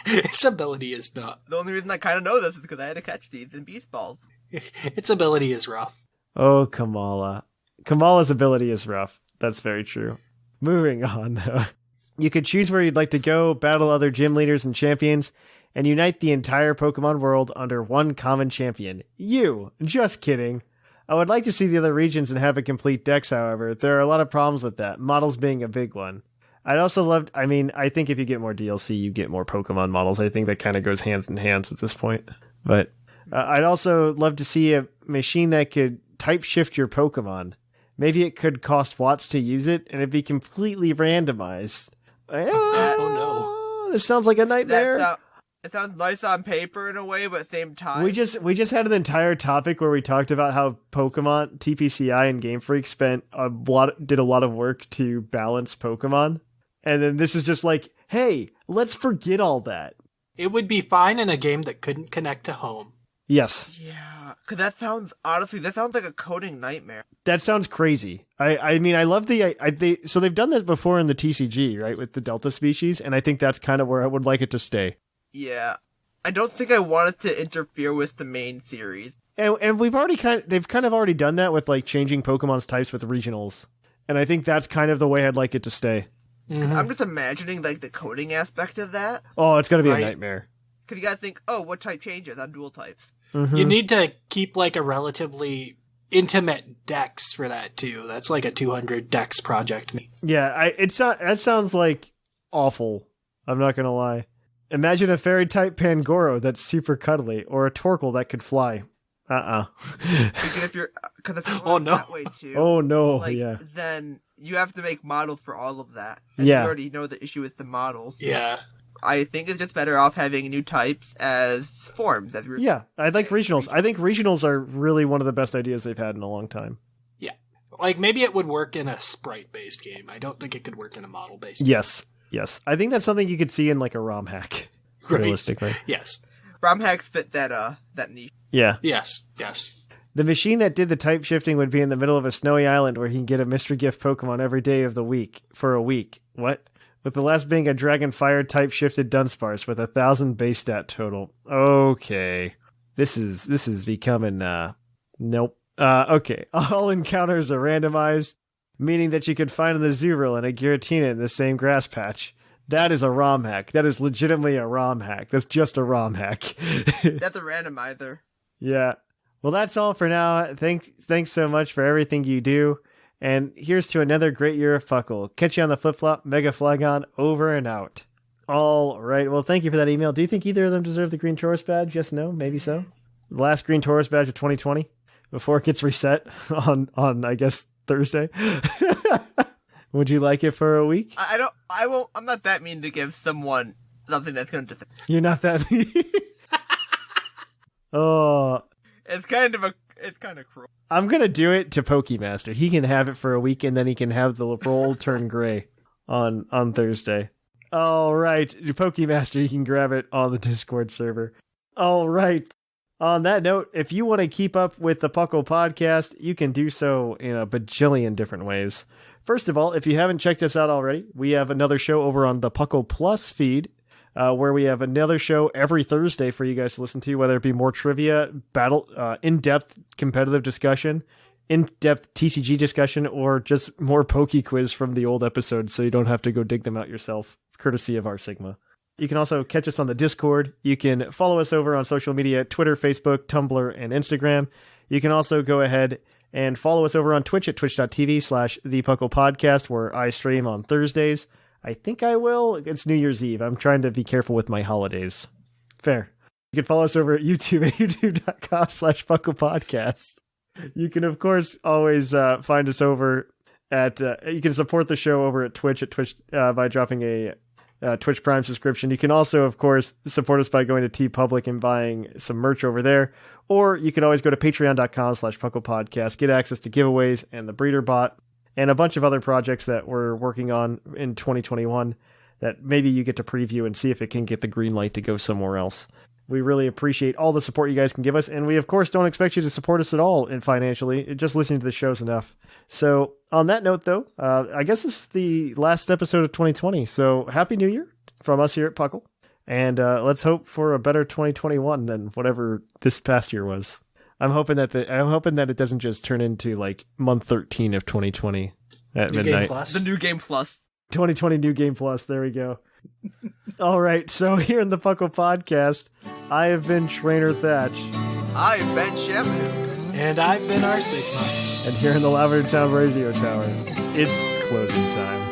Its ability is not. The only reason I kind of know this is because I had to catch these in Beast Balls. Its ability is rough. Oh, Komala. Kamala's ability is rough. That's very true. Moving on, though. You could choose where you'd like to go, battle other gym leaders and champions, and unite the entire Pokemon world under one common champion. You! Just kidding. I would like to see the other regions and have a complete dex, however. There are a lot of problems with that, models being a big one. I'd also love... I think if you get more DLC, you get more Pokemon models. I think that kind of goes hands in hands at this point. But I'd also love to see a machine that could type shift your Pokemon. Maybe it could cost watts to use it, and it'd be completely randomized. Oh no. This sounds like a nightmare. It sounds nice on paper in a way, but at the same time... We just had an entire topic where we talked about how Pokemon, TPCI, and Game Freak did a lot of work to balance Pokemon. And then this is just like, hey, let's forget all that. It would be fine in a game that couldn't connect to home. Yes. Yeah, because that sounds like a coding nightmare. That sounds crazy. I mean, I love so they've done this before in the TCG, right, with the Delta species, and I think that's kind of where I would like it to stay. Yeah, I don't think I want it to interfere with the main series. And they've kind of already done that with like changing Pokemon's types with regionals, and I think that's kind of the way I'd like it to stay. Mm-hmm. I'm just imagining like the coding aspect of that. Oh, it's gonna be a nightmare. Because you gotta think, what type changes on dual types? Mm-hmm. You need to keep like a relatively intimate dex for that too. That's like a 200 dex project. Yeah, that sounds like awful. I'm not gonna lie. Imagine a fairy type Pangoro that's super cuddly, or a Torkoal that could fly. Because if you're that way too. Oh no! Yeah. Then you have to make models for all of that. And you already know the issue with the models. Yeah. I think it's just better off having new types as forms. Yeah, I like regionals. I think regionals are really one of the best ideas they've had in a long time. Yeah. Like, maybe it would work in a sprite-based game. I don't think it could work in a model-based game. Yes. I think that's something you could see in, like, a ROM hack, realistically. Yes. ROM hacks fit that niche. Yeah. Yes. The machine that did the type shifting would be in the middle of a snowy island where he can get a mystery gift Pokemon every day of the week for a week. What? With the last being a Dragon Fire type shifted Dunsparce with 1,000 base stat total. Okay. This is becoming, nope. Okay. All encounters are randomized, meaning that you could find the Zurill and a Giratina in the same grass patch. That is a ROM hack. That is legitimately a ROM hack. That's just a ROM hack. That's a randomizer. Yeah. Well, that's all for now. Thanks so much for everything you do. And here's to another great year of Puckle. Catch you on the flip-flop. Mega Flygon, over and out. All right. Well, thank you for that email. Do you think either of them deserve the Green Taurus badge? Yes, no? Maybe so? The last Green Taurus badge of 2020 before it gets reset on I guess, Thursday. Would you like it for a week? I'm not that mean to give someone something that's going to... You're not that mean? Oh... It's kind of cruel. I'm going to do it to Pokemaster. He can have it for a week, and then he can have the roll turn gray on Thursday. All right. Pokemaster, you can grab it on the Discord server. All right. On that note, if you want to keep up with the Puckle podcast, you can do so in a bajillion different ways. First of all, if you haven't checked us out already, we have another show over on the Puckle Plus feed, where we have another show every Thursday for you guys to listen to, whether it be more trivia, battle, in-depth competitive discussion, in-depth TCG discussion, or just more Poke Quiz from the old episodes so you don't have to go dig them out yourself, courtesy of our Sigma. You can also catch us on the Discord. You can follow us over on social media, Twitter, Facebook, Tumblr, and Instagram. You can also go ahead and follow us over on Twitch at twitch.tv/thepuclpodcast, where I stream on Thursdays. I think I will. It's New Year's Eve. I'm trying to be careful with my holidays. Fair. You can follow us over at YouTube at youtube.com/puclpodcast. You can, of course, always find us over at... you can support the show over at Twitch by dropping a Twitch Prime subscription. You can also, of course, support us by going to TeePublic and buying some merch over there. Or you can always go to patreon.com/puclpodcast, get access to giveaways and the breeder bot, and a bunch of other projects that we're working on in 2021 that maybe you get to preview and see if it can get the green light to go somewhere else. We really appreciate all the support you guys can give us, and we, of course, don't expect you to support us at all financially. Just listening to the show's enough. So, on that note, though, I guess this is the last episode of 2020, so Happy New Year from us here at Puckle, and let's hope for a better 2021 than whatever this past year was. I'm hoping that it doesn't just turn into like month 13 of 2020 at midnight. The New Game Plus. 2020 New Game Plus. There we go. All right. So here in the Puckle podcast, I have been Trainer Thatch. I've been Shamu. And I've been R Sigma. And here in the Lavender Town Radio Tower, it's closing time.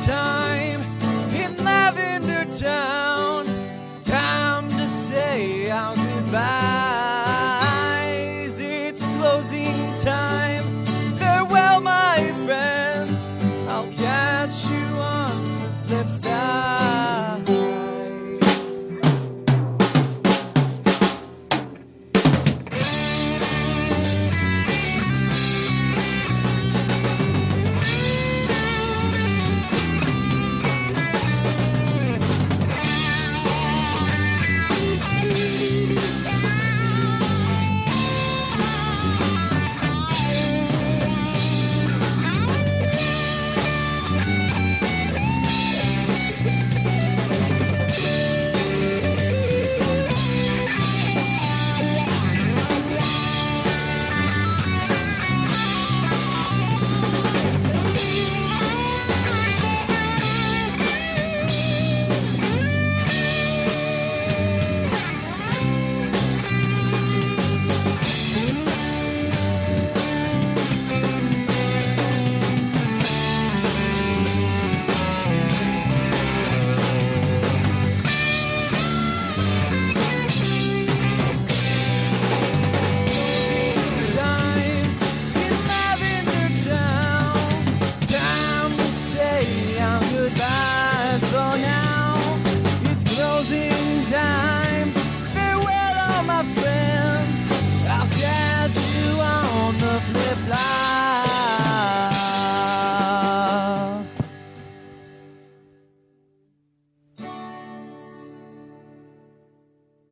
Time in Lavender Town. Time to say our goodbye.